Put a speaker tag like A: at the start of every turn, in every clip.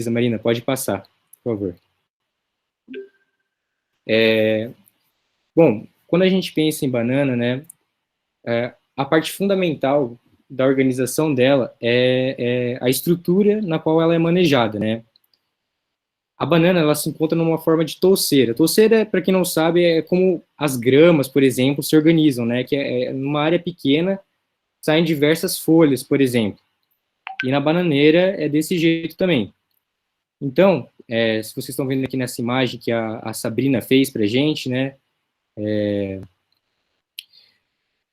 A: Marina, pode passar, por favor. Bom, quando a gente pensa em banana, né, a parte fundamental da organização dela é a estrutura na qual ela é manejada, né? A banana, ela se encontra numa forma de touceira. Touceira, para quem não sabe, é como as gramas, por exemplo, se organizam, né? Que é numa área pequena, saem diversas folhas, por exemplo. E na bananeira é desse jeito também. Então, se vocês estão vendo aqui nessa imagem que a Sabrina fez para a gente, né?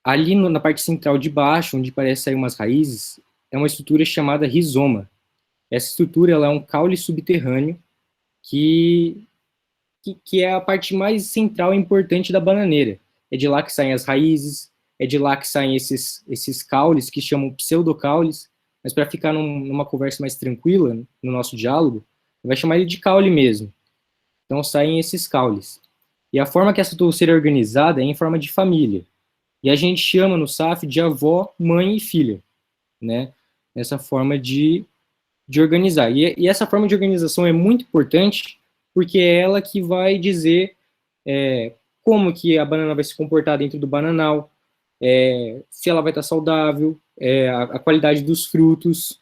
A: Ali na parte central de baixo, onde parece sair umas raízes, é uma estrutura chamada rizoma. Essa estrutura ela é um caule subterrâneo que, que é a parte mais central e importante da bananeira. É de lá que saem as raízes, é de lá que saem esses caules, que chamam pseudocaules, mas para ficar numa conversa mais tranquila, no nosso diálogo, vai chamar ele de caule mesmo. Então saem esses caules. E a forma que essa touceira é organizada é em forma de família. E a gente chama no SAF de avó, mãe e filha, né? Essa forma de organizar. E essa forma de organização é muito importante porque é ela que vai dizer como que a banana vai se comportar dentro do bananal, se ela vai estar saudável, a qualidade dos frutos,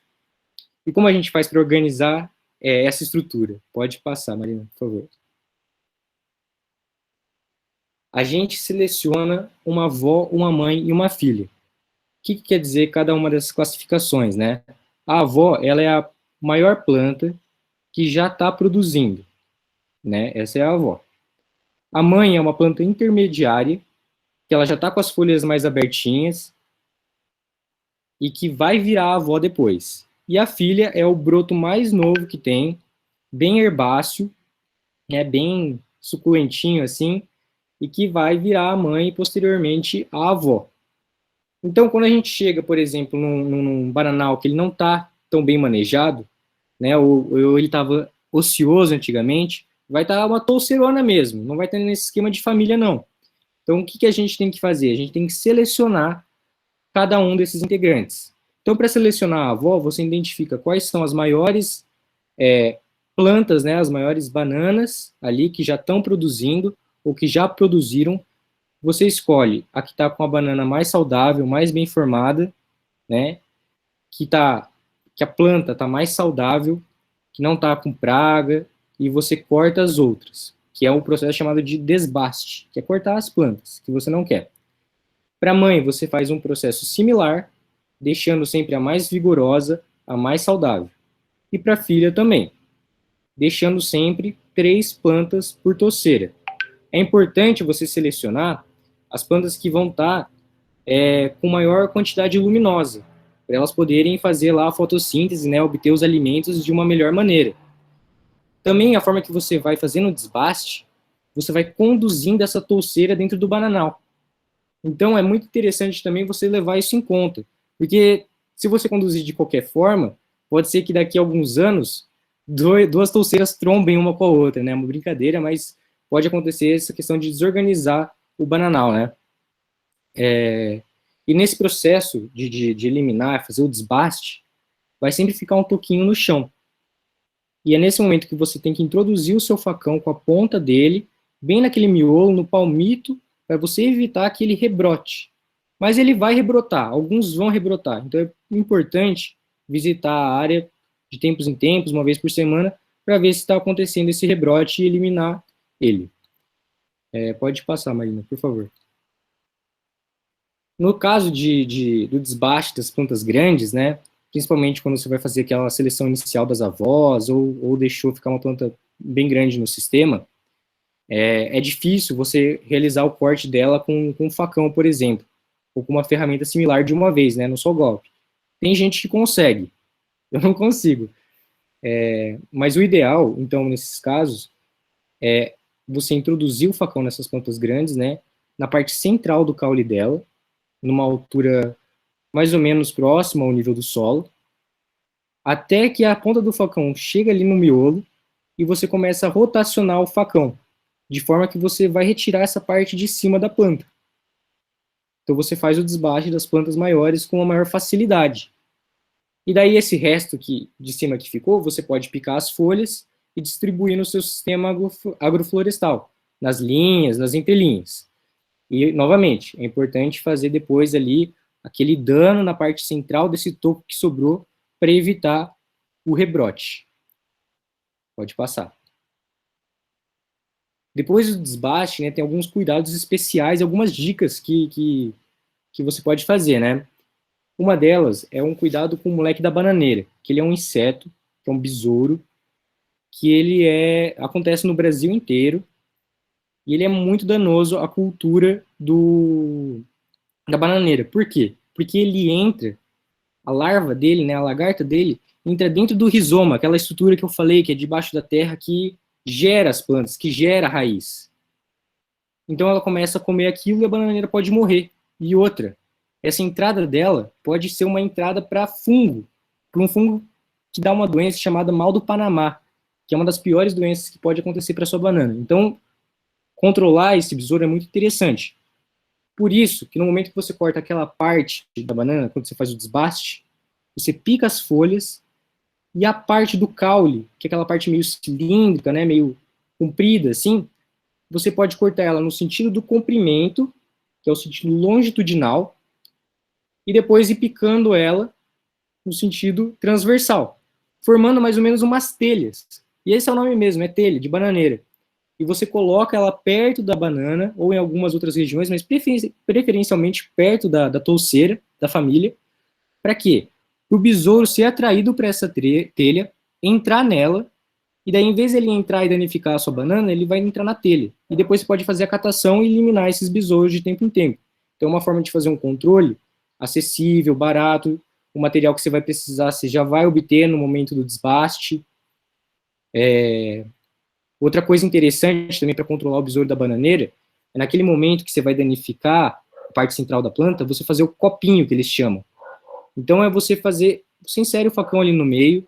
A: e como a gente faz para organizar essa estrutura. Pode passar, Marina, por favor. A gente seleciona uma avó, uma mãe e uma filha. O que quer dizer cada uma dessas classificações, né? A avó, ela é a maior planta que já está produzindo, né? Essa é a avó. A mãe é uma planta intermediária, que ela já está com as folhas mais abertinhas e que vai virar a avó depois. E a filha é o broto mais novo que tem, bem herbáceo, né? Bem suculentinho assim, e que vai virar a mãe e posteriormente a avó. Então, quando a gente chega, por exemplo, num bananal que ele não está tão bem manejado, né, ou ele estava ocioso antigamente, vai estar uma touceirona mesmo, não vai ter nesse esquema de família, não. Então, o que a gente tem que fazer? A gente tem que selecionar cada um desses integrantes. Então, para selecionar a avó, você identifica quais são as maiores plantas, né, as maiores bananas ali que já estão produzindo ou que já produziram. Você escolhe a que está com a banana mais saudável, mais bem formada, né? Que a planta está mais saudável, que não está com praga, e você corta as outras, que é um processo chamado de desbaste, que é cortar as plantas que você não quer. Para a mãe, você faz um processo similar, deixando sempre a mais vigorosa, a mais saudável. E para a filha também, deixando sempre 3 plantas por touceira. É importante você selecionar as plantas que vão estar com maior quantidade luminosa, para elas poderem fazer lá a fotossíntese, né, obter os alimentos de uma melhor maneira. Também a forma que você vai fazendo o desbaste, você vai conduzindo essa touceira dentro do bananal. Então é muito interessante também você levar isso em conta, porque se você conduzir de qualquer forma, pode ser que daqui a alguns anos duas touceiras trombem uma com a outra, né? É uma brincadeira, mas pode acontecer essa questão de desorganizar o bananal, né? E nesse processo de eliminar, fazer o desbaste, vai sempre ficar um toquinho no chão. E é nesse momento que você tem que introduzir o seu facão com a ponta dele, bem naquele miolo, no palmito, para você evitar que ele rebrote. Mas ele vai rebrotar, alguns vão rebrotar. Então é importante visitar a área de tempos em tempos, uma vez por semana, para ver se está acontecendo esse rebrote e eliminar ele. Pode passar, Marina, por favor. No caso do desbaste das plantas grandes, né, principalmente quando você vai fazer aquela seleção inicial das avós, ou deixou ficar uma planta bem grande no sistema, é difícil você realizar o corte dela com um facão, por exemplo, ou com uma ferramenta similar de uma vez, né, no só golpe. Tem gente que consegue, eu não consigo. Mas o ideal, então, nesses casos, é você introduzir o facão nessas plantas grandes, né, na parte central do caule dela, numa altura mais ou menos próxima ao nível do solo, até que a ponta do facão chega ali no miolo e você começa a rotacionar o facão, de forma que você vai retirar essa parte de cima da planta. Então você faz o desbaste das plantas maiores com uma maior facilidade. E daí esse resto de cima que ficou, você pode picar as folhas e distribuir no seu sistema agroflorestal, nas linhas, nas entrelinhas. E, novamente, é importante fazer depois ali aquele dano na parte central desse topo que sobrou para evitar o rebrote. Pode passar. Depois do desbaste, né, tem alguns cuidados especiais, algumas dicas que você pode fazer, né? Uma delas é um cuidado com o moleque da bananeira, que ele é um inseto, que é um besouro, que acontece no Brasil inteiro, e ele é muito danoso à cultura da bananeira. Por quê? Porque ele entra, a larva dele, né, a lagarta dele, entra dentro do rizoma, aquela estrutura que eu falei, que é debaixo da terra, que gera as plantas, que gera a raiz. Então ela começa a comer aquilo e a bananeira pode morrer. E outra, essa entrada dela pode ser uma entrada para fungo, para um fungo que dá uma doença chamada mal do Panamá, que é uma das piores doenças que pode acontecer para sua banana. Então, controlar esse besouro é muito interessante. Por isso, que no momento que você corta aquela parte da banana, quando você faz o desbaste, você pica as folhas e a parte do caule, que é aquela parte meio cilíndrica, né, meio comprida, assim, você pode cortar ela no sentido do comprimento, que é o sentido longitudinal, e depois ir picando ela no sentido transversal, formando mais ou menos umas telhas. E esse é o nome mesmo, é telha, de bananeira. E você coloca ela perto da banana, ou em algumas outras regiões, mas preferencialmente perto da touceira, da família. Para quê? Para o besouro ser atraído para essa telha, entrar nela, e daí, em vez de ele entrar e danificar a sua banana, ele vai entrar na telha. E depois você pode fazer a catação e eliminar esses besouros de tempo em tempo. Então, é uma forma de fazer um controle acessível, barato, o material que você vai precisar, você já vai obter no momento do desbaste. Outra coisa interessante também para controlar o besouro da bananeira é naquele momento que você vai danificar a parte central da planta, você fazer o copinho, que eles chamam. Então, é você insere o facão ali no meio,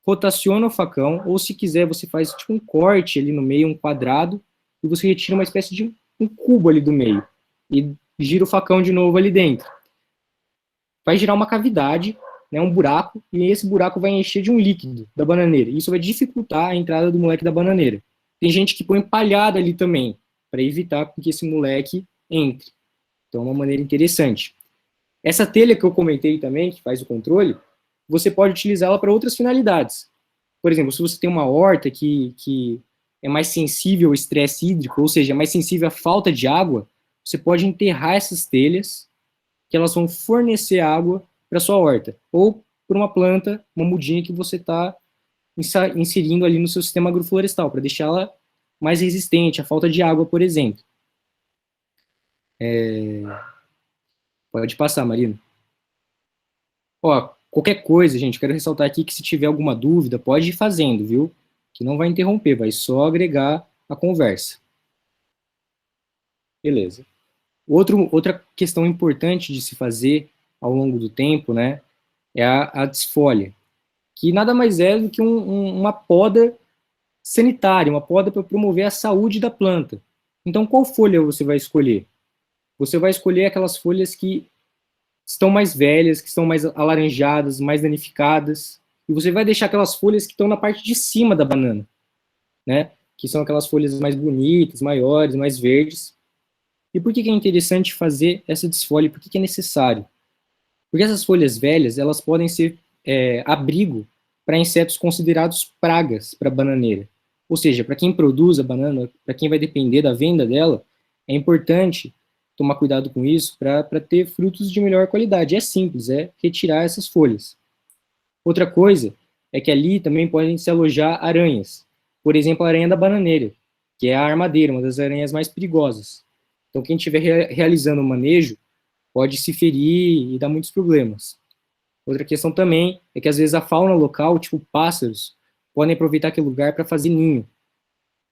A: rotaciona o facão, ou se quiser, você faz tipo um corte ali no meio, um quadrado, e você retira uma espécie de um cubo ali do meio, e gira o facão de novo ali dentro. Vai gerar uma cavidade, né, um buraco, e esse buraco vai encher de um líquido da bananeira. Isso vai dificultar a entrada do moleque da bananeira. Tem gente que põe palhada ali também, para evitar que esse moleque entre. Então, é uma maneira interessante. Essa telha que eu comentei também, que faz o controle, você pode utilizá-la para outras finalidades. Por exemplo, se você tem uma horta que é mais sensível ao estresse hídrico, ou seja, é mais sensível à falta de água, você pode enterrar essas telhas, que elas vão fornecer água para sua horta, ou para uma planta, uma mudinha que você está inserindo ali no seu sistema agroflorestal, para deixá-la mais resistente à falta de água, por exemplo. Pode passar, Marina. Ó, qualquer coisa, gente, quero ressaltar aqui que se tiver alguma dúvida, pode ir fazendo, viu? Que não vai interromper, vai só agregar a conversa. Beleza. Outra questão importante de se fazer ao longo do tempo, né, é a desfolha, que nada mais é do que uma poda sanitária, uma poda para promover a saúde da planta. Então, qual folha você vai escolher? Você vai escolher aquelas folhas que estão mais velhas, que estão mais alaranjadas, mais danificadas, e você vai deixar aquelas folhas que estão na parte de cima da banana, né? Que são aquelas folhas mais bonitas, maiores, mais verdes. E por que é interessante fazer essa desfolhe? Por que é necessário? Porque essas folhas velhas, elas podem ser abrigo para insetos considerados pragas para a bananeira. Ou seja, para quem produz a banana, para quem vai depender da venda dela, é importante tomar cuidado com isso para ter frutos de melhor qualidade. É simples, é retirar essas folhas. Outra coisa é que ali também podem se alojar aranhas. Por exemplo, a aranha da bananeira, que é a armadeira, uma das aranhas mais perigosas. Então, quem estiver realizando o manejo pode se ferir e dar muitos problemas. Outra questão também é que, às vezes, a fauna local, tipo pássaros, podem aproveitar aquele lugar para fazer ninho.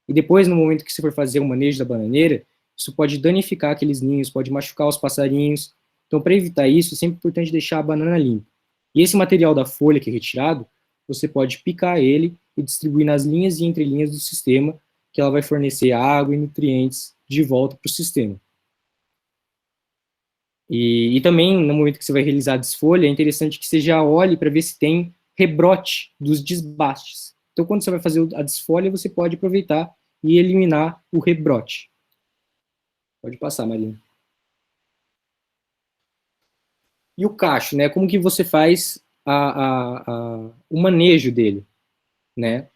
A: E depois, no momento que você for fazer o manejo da bananeira, isso pode danificar aqueles ninhos, pode machucar os passarinhos. Então, para evitar isso, é sempre importante deixar a banana limpa. E esse material da folha que é retirado, você pode picar ele e distribuir nas linhas e entrelinhas do sistema, que ela vai fornecer água e nutrientes de volta para o sistema. E também, no momento que você vai realizar a desfolha, é interessante que você já olhe para ver se tem rebrote dos desbastes. Então, quando você vai fazer a desfolha, você pode aproveitar e eliminar o rebrote. Pode passar, Marina. E o cacho, né? Como que você faz o manejo dele, né?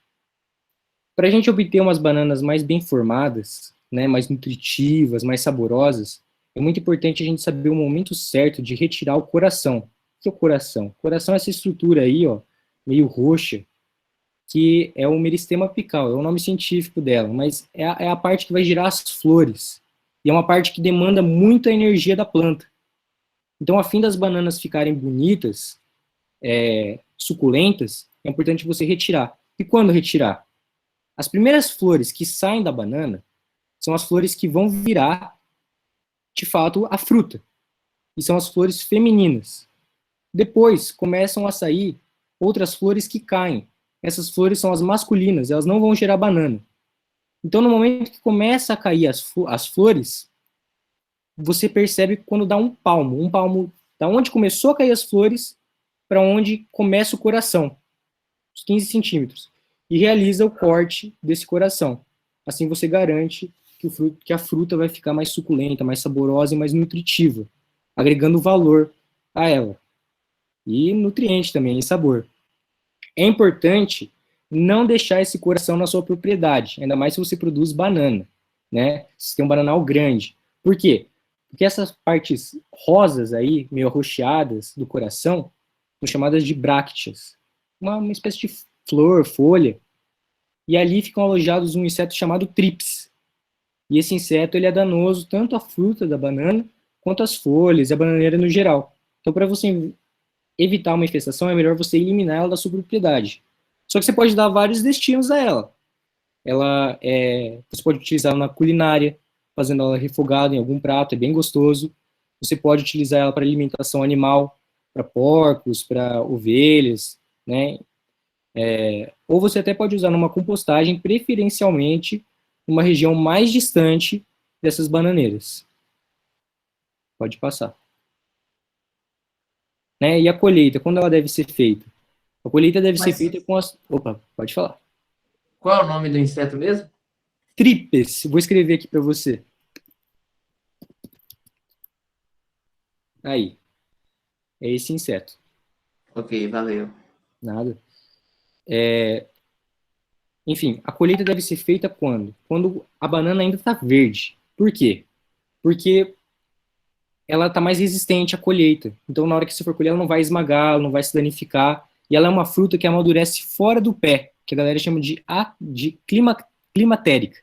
A: Para a gente obter umas bananas mais bem formadas, né, mais nutritivas, mais saborosas, é muito importante a gente saber o momento certo de retirar o coração. O que é o coração? O coração é essa estrutura aí, ó, meio roxa, que é o meristema apical, é o nome científico dela, mas é a parte que vai girar as flores. E é uma parte que demanda muita energia da planta. Então, a fim das bananas ficarem bonitas, suculentas, é importante você retirar. E quando retirar? As primeiras flores que saem da banana são as flores que vão virar, de fato, a fruta. E são as flores femininas. Depois começam a sair outras flores que caem. Essas flores são as masculinas, elas não vão gerar banana. Então, no momento que começa a cair as flores, você percebe quando dá um palmo da onde começou a cair as flores para onde começa o coração, uns 15 centímetros, e realiza o corte desse coração. Assim você garante que a fruta vai ficar mais suculenta, mais saborosa e mais nutritiva, agregando valor a ela. E nutriente também, e sabor. É importante não deixar esse coração na sua propriedade, ainda mais se você produz banana, né? Se tem um bananal grande. Por quê? Porque essas partes rosas aí, meio arroxeadas do coração, são chamadas de brácteas. Uma espécie de flor, folha, e ali ficam alojados um inseto chamado trips. E esse inseto ele é danoso tanto à fruta da banana quanto às folhas e à bananeira no geral. Então, para você evitar uma infestação, é melhor você eliminar ela da sua propriedade. Só que você pode dar vários destinos a ela. Você pode utilizar ela na culinária, fazendo ela refogada em algum prato, é bem gostoso. Você pode utilizar ela para alimentação animal, para porcos, para ovelhas, né? Ou você até pode usar numa compostagem, preferencialmente numa região mais distante dessas bananeiras. Pode passar. Né? E a colheita, quando ela deve ser feita? A colheita deve ser feita com as... Opa, pode falar.
B: Qual é o nome do inseto mesmo?
A: Tripes, vou escrever aqui para você. Aí, é esse inseto.
B: Ok, valeu.
A: Nada. Enfim, a colheita deve ser feita quando? Quando a banana ainda está verde. Por quê? Porque ela está mais resistente à colheita. Então, na hora que você for colher, ela não vai esmagar, ela não vai se danificar. E ela é uma fruta que amadurece fora do pé, que a galera chama de climatérica.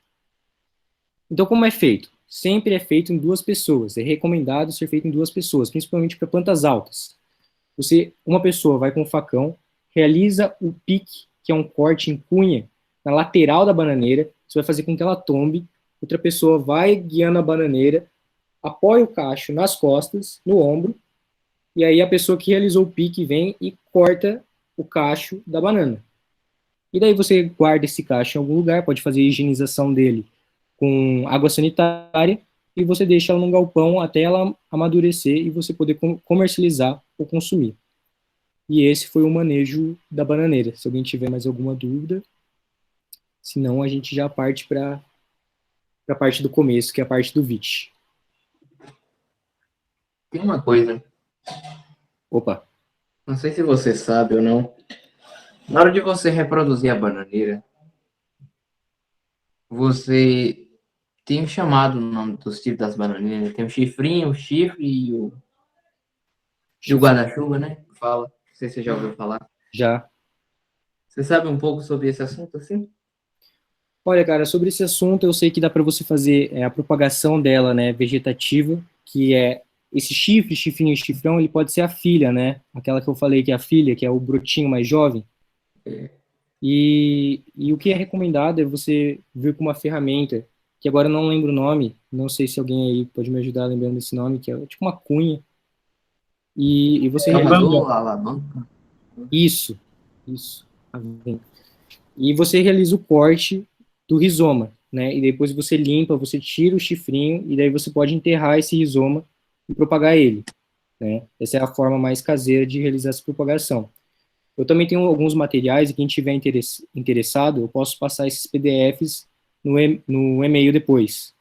A: Então, como é feito? Sempre é feito em duas pessoas. É recomendado ser feito em duas pessoas, principalmente para plantas altas. Uma pessoa vai com o facão, realiza o pique, que é um corte em cunha, na lateral da bananeira. Você vai fazer com que ela tombe. Outra pessoa vai guiando a bananeira, apoia o cacho nas costas, no ombro, e aí a pessoa que realizou o pique vem e corta o cacho da banana. E daí você guarda esse cacho em algum lugar, pode fazer a higienização dele com água sanitária, e você deixa ela num galpão até ela amadurecer e você poder comercializar ou consumir. E esse foi o manejo da bananeira. Se alguém tiver mais alguma dúvida, senão a gente já parte para a parte do começo, que é a parte do VIT.
B: Tem uma coisa,
A: Opa.
B: não sei se você sabe ou não. Na hora de você reproduzir a bananeira, você tem um chamado no nome dos tipos das bananeiras. Tem o chifrinho, o chifre e o guarda-chuva, né? Fala. Não sei se você já ouviu falar.
A: Já.
B: Você sabe um pouco sobre esse assunto assim?
A: Olha, cara, sobre esse assunto eu sei que dá para você fazer a propagação dela, né, vegetativa, que é esse chifre, chifrinho e chifrão, ele pode ser a filha, né? Aquela que eu falei que é a filha, que é o brotinho mais jovem. E o que é recomendado é você vir com uma ferramenta, que agora eu não lembro o nome, não sei se alguém aí pode me ajudar lembrando desse nome, que é tipo uma cunha, e você realiza...
B: Cavador, alavanca.
A: Isso, isso. E você realiza o corte do rizoma, né? E depois você limpa, você tira o chifrinho, e daí você pode enterrar esse rizoma e propagar ele, né? Essa é a forma mais caseira de realizar essa propagação. Eu também tenho alguns materiais, e quem tiver interessado, eu posso passar esses PDFs no e-mail depois,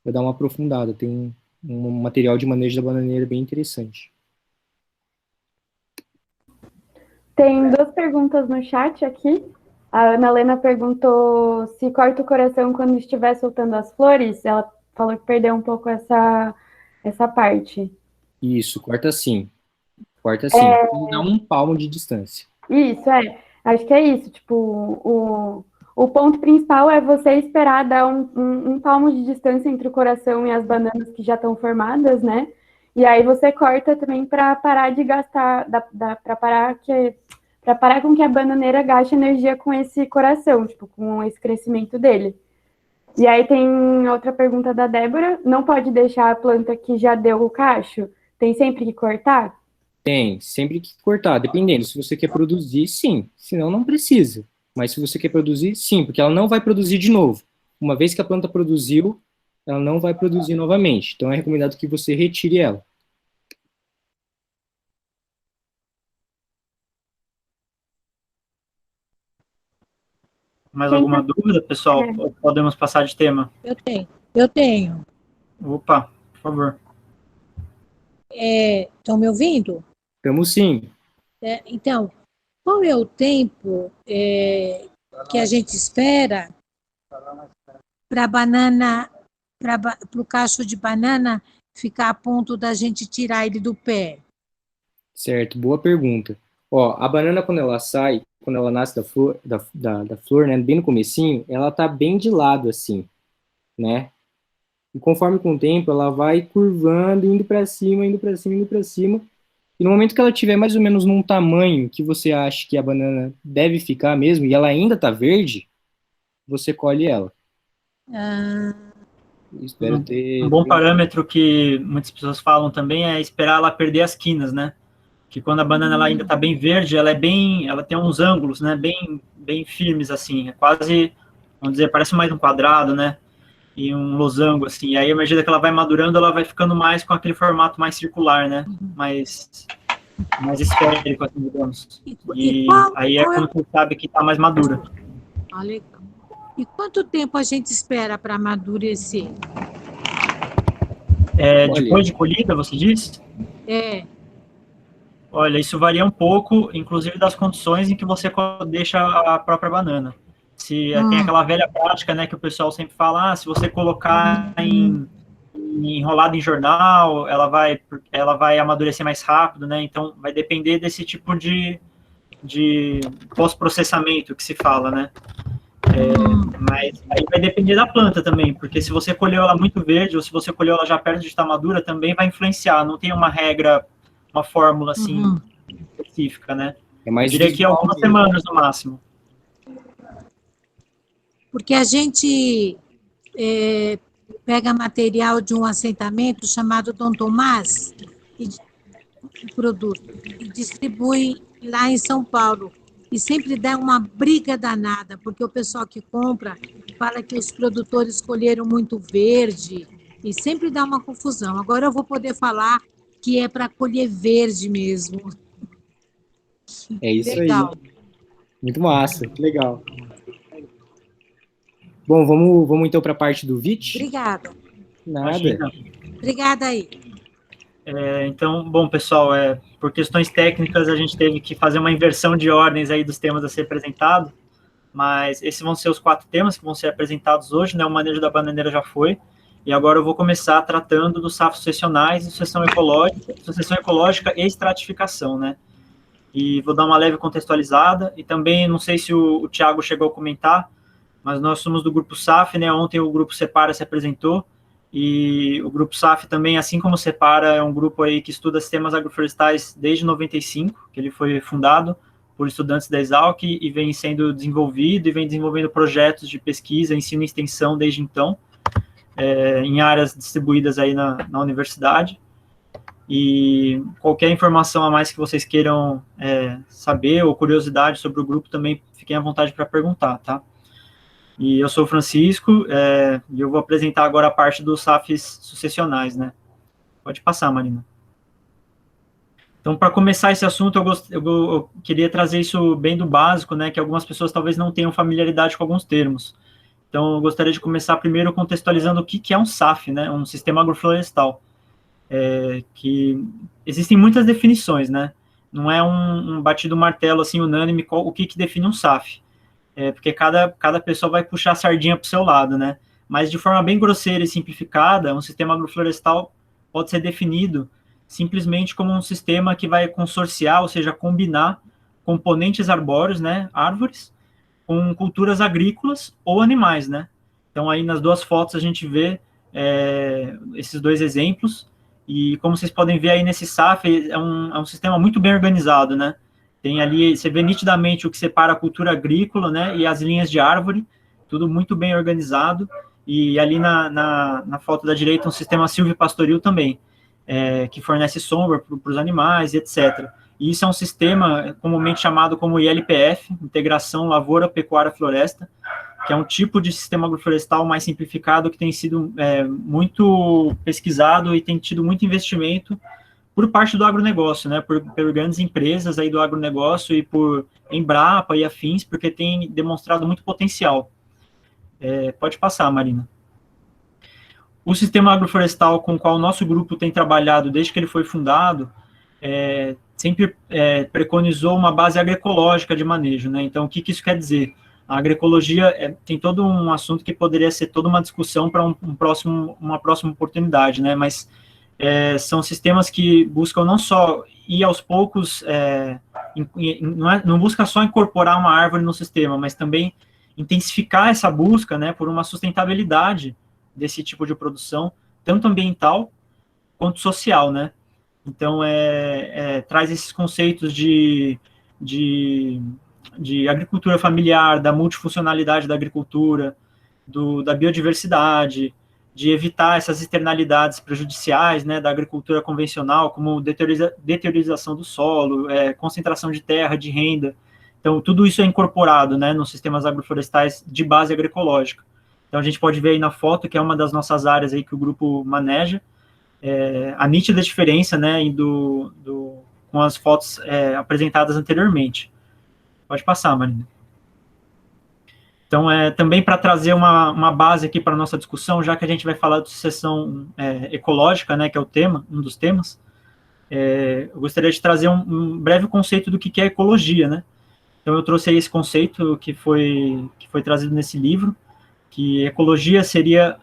A: para dar uma aprofundada. Tem um material de manejo da bananeira bem interessante.
C: Tem duas perguntas no chat aqui. A Ana Helena perguntou se corta o coração quando estiver soltando as flores. Ela falou que perdeu um pouco essa parte.
A: Isso, corta sim. Corta sim. Dá um palmo de distância.
C: Isso, acho que é isso. Tipo, o ponto principal é você esperar dar um palmo de distância entre o coração e as bananas que já estão formadas, né? E aí você corta também para parar de gastar, para parar com que a bananeira gaste energia com esse coração, tipo, com esse crescimento dele. E aí tem outra pergunta da Débora: não pode deixar a planta que já deu o cacho? Tem sempre que cortar?
A: Tem, sempre que cortar, dependendo. Se você quer produzir, sim. Senão, não precisa. Mas se você quer produzir, sim, porque ela não vai produzir de novo. Uma vez que a planta produziu, ela não vai produzir novamente. Então, é recomendado que você retire ela.
D: Mais alguma dúvida, pessoal? Ou podemos passar de tema?
E: Eu tenho.
D: Opa, por favor.
E: Estão me ouvindo?
A: Estamos sim.
E: Então, qual é o tempo que a gente espera para a banana, para o cacho de banana ficar a ponto da gente tirar ele do pé?
A: Certo, boa pergunta. Ó, a banana, quando ela sai, quando ela nasce da flor, né, bem no comecinho, ela tá bem de lado, assim, né? E conforme com o tempo, ela vai curvando, indo para cima, indo para cima, indo para cima. E no momento que ela tiver mais ou menos num tamanho que você acha que a banana deve ficar mesmo, e ela ainda tá verde, você colhe ela. Espero ter...
D: Um bom parâmetro que muitas pessoas falam também é esperar ela perder as quinas, né? Que quando a banana ela ainda está bem verde, ela tem uns ângulos, né? Bem firmes assim, é quase, vamos dizer, parece mais um quadrado, né? E um losango assim. E aí, à medida que ela vai madurando, ela vai ficando mais com aquele formato mais circular, né? Mais esférico, assim, digamos. E aí é quando você sabe que está mais madura.
E: Legal. E quanto tempo a gente espera para amadurecer?
D: Depois de colhida, você disse? Olha, isso varia um pouco, inclusive das condições em que você deixa a própria banana. Se tem aquela velha prática, né, que o pessoal sempre fala, se você colocar enrolado em jornal, ela vai amadurecer mais rápido, né? Então vai depender desse tipo de pós-processamento que se fala, né? Mas aí vai depender da planta também, porque se você colheu ela muito verde ou se você colheu ela já perto de estar madura, também vai influenciar. Não tem uma regra, uma fórmula assim específica, né? Eu diria que algumas semanas no máximo.
E: Porque a gente pega material de um assentamento chamado Dom Tomás e distribui lá em São Paulo. E sempre dá uma briga danada, porque o pessoal que compra fala que os produtores colheram muito verde e sempre dá uma confusão. Agora eu vou poder falar que é para colher verde mesmo.
A: É isso
E: Legal.
A: aí. Muito massa, que legal. Bom, vamos então para a parte do VIT?
E: Obrigada.
A: Nada.
D: Imagina.
E: Obrigada aí.
D: Então, bom, pessoal, por questões técnicas, a gente teve que fazer uma inversão de ordens aí dos temas a ser apresentado, mas esses vão ser os 4 temas que vão ser apresentados hoje, né? O manejo da bananeira já foi, e agora eu vou começar tratando dos safos sucessionais, sucessão ecológica e estratificação, né? E vou dar uma leve contextualizada, e também, não sei se o Thiago chegou a comentar, mas nós somos do Grupo SAF, né? Ontem o Grupo Separa se apresentou, e o Grupo SAF também, assim como o Separa, é um grupo aí que estuda sistemas agroflorestais desde 95, que ele foi fundado por estudantes da Exalc e vem sendo desenvolvido e vem desenvolvendo projetos de pesquisa, ensino e extensão desde então, em áreas distribuídas aí na universidade. E qualquer informação a mais que vocês queiram saber ou curiosidade sobre o grupo, também fiquem à vontade para perguntar, tá? E eu sou o Francisco, e eu vou apresentar agora a parte dos SAFs sucessionais, né? Pode passar, Marina. Então, para começar esse assunto, eu queria trazer isso bem do básico, né, que algumas pessoas talvez não tenham familiaridade com alguns termos. Então, eu gostaria de começar primeiro contextualizando o que é um SAF, né, um sistema agroflorestal, que existem muitas definições, né, não é um batido martelo, assim, unânime, o que define um SAF, porque cada pessoa vai puxar a sardinha para o seu lado, né, mas de forma bem grosseira e simplificada, um sistema agroflorestal pode ser definido simplesmente como um sistema que vai consorciar, ou seja, combinar componentes arbóreos, né, árvores, com culturas agrícolas ou animais, né. Então, aí nas duas fotos a gente vê esses dois exemplos, e como vocês podem ver aí nesse SAF, é um sistema muito bem organizado, né. Tem ali, você vê nitidamente o que separa a cultura agrícola, né, e as linhas de árvore, tudo muito bem organizado, e ali na foto da direita um sistema silvopastoril também, que fornece sombra para os animais, etc. E isso é um sistema comumente chamado como ILPF, Integração Lavoura, Pecuária, Floresta, que é um tipo de sistema agroflorestal mais simplificado que tem sido muito pesquisado e tem tido muito investimento por parte do agronegócio, né, por grandes empresas aí do agronegócio e por Embrapa e afins, porque tem demonstrado muito potencial. Pode passar, Marina. O sistema agroflorestal com o qual o nosso grupo tem trabalhado desde que ele foi fundado, sempre preconizou uma base agroecológica de manejo, né? Então, o que isso quer dizer? A agroecologia tem todo um assunto que poderia ser toda uma discussão para uma próxima oportunidade, né? Mas são sistemas que buscam não só ir aos poucos, não busca só incorporar uma árvore no sistema, mas também intensificar essa busca, né, por uma sustentabilidade desse tipo de produção, tanto ambiental quanto social, né? Então, traz esses conceitos de agricultura familiar, da multifuncionalidade da agricultura, da biodiversidade, de evitar essas externalidades prejudiciais, né, da agricultura convencional, como deteriorização do solo, concentração de terra, de renda. Então, tudo isso é incorporado, né, nos sistemas agroflorestais de base agroecológica. Então, a gente pode ver aí na foto, que é uma das nossas áreas aí que o grupo maneja, a nítida diferença, né, com as fotos apresentadas anteriormente. Pode passar, Marina. Então, também para trazer uma base aqui para a nossa discussão, já que a gente vai falar de sucessão ecológica, né, que é o tema, um dos temas, eu gostaria de trazer um breve conceito do que é ecologia, né. Então, eu trouxe aí esse conceito que foi trazido nesse livro, que ecologia seria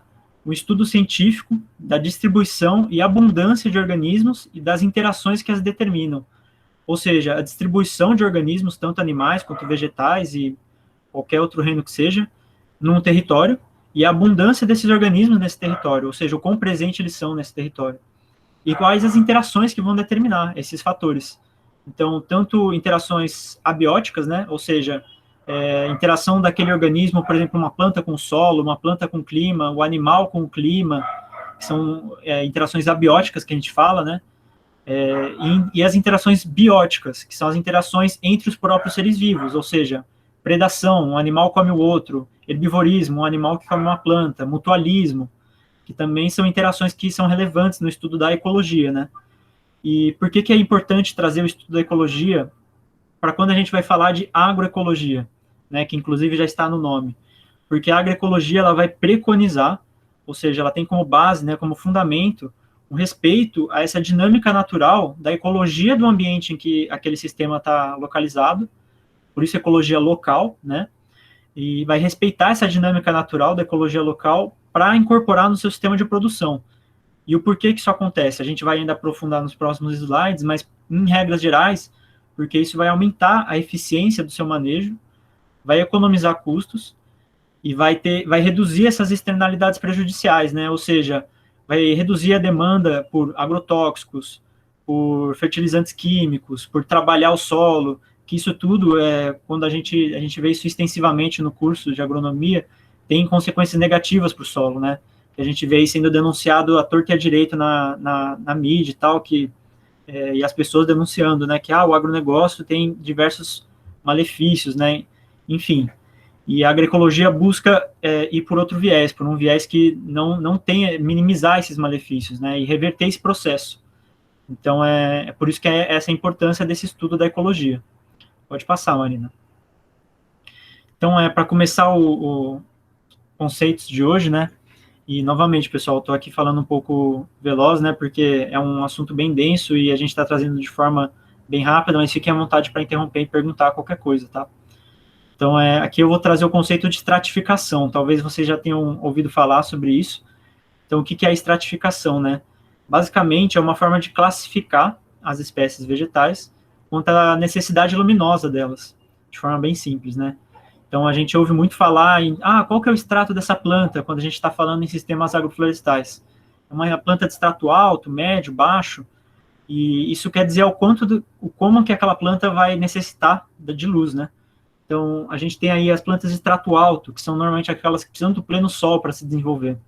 D: um estudo científico da distribuição e abundância de organismos e das interações que as determinam. Ou seja, a distribuição de organismos, tanto animais quanto vegetais e qualquer outro reino que seja, num território, e a abundância desses organismos nesse território, ou seja, o quão presente eles são nesse território. E quais as interações que vão determinar esses fatores. Então, tanto interações abióticas, né, ou seja, interação daquele organismo, por exemplo, uma planta com o solo, uma planta com o clima, o animal com o clima, que são interações abióticas que a gente fala, né, e as interações bióticas, que são as interações entre os próprios seres vivos, ou seja, predação, um animal come o outro, herbivorismo, um animal que come uma planta, mutualismo, que também são interações que são relevantes no estudo da ecologia, né. E por que é importante trazer o estudo da ecologia para quando a gente vai falar de agroecologia, né, que inclusive já está no nome? Porque a agroecologia ela vai preconizar, ou seja, ela tem como base, né, como fundamento, o respeito a essa dinâmica natural da ecologia do ambiente em que aquele sistema está localizado, por isso ecologia local, né, e vai respeitar essa dinâmica natural da ecologia local para incorporar no seu sistema de produção. E o porquê que isso acontece? A gente vai ainda aprofundar nos próximos slides, mas em regras gerais, porque isso vai aumentar a eficiência do seu manejo, vai economizar custos e vai reduzir essas externalidades prejudiciais, né? Ou seja, vai reduzir a demanda por agrotóxicos, por fertilizantes químicos, por trabalhar o solo, que isso tudo, quando a gente vê isso extensivamente no curso de agronomia, tem consequências negativas para o solo, né? Que a gente vê aí sendo denunciado à torta e à direita na mídia e tal, e as pessoas denunciando, né, que o agronegócio tem diversos malefícios, né, enfim. E a agroecologia busca ir por outro viés, por um viés que não tenha, minimizar esses malefícios, né, e reverter esse processo. Então, é por isso que é essa a importância desse estudo da ecologia. Pode passar, Marina. Então, para começar o conceitos de hoje, né, e, novamente, pessoal, estou aqui falando um pouco veloz, né, porque é um assunto bem denso e a gente está trazendo de forma bem rápida, mas fiquem à vontade para interromper e perguntar qualquer coisa, tá? Então, aqui eu vou trazer o conceito de estratificação. Talvez vocês já tenham ouvido falar sobre isso. Então, o que é a estratificação, né? Basicamente, é uma forma de classificar as espécies vegetais quanto à necessidade luminosa delas, de forma bem simples, né? Então, a gente ouve muito falar em, qual que é o extrato dessa planta, quando a gente está falando em sistemas agroflorestais. É uma planta de extrato alto, médio, baixo, e isso quer dizer como que aquela planta vai necessitar de luz, né? Então, a gente tem aí as plantas de extrato alto, que são normalmente aquelas que precisam do pleno sol para se desenvolver.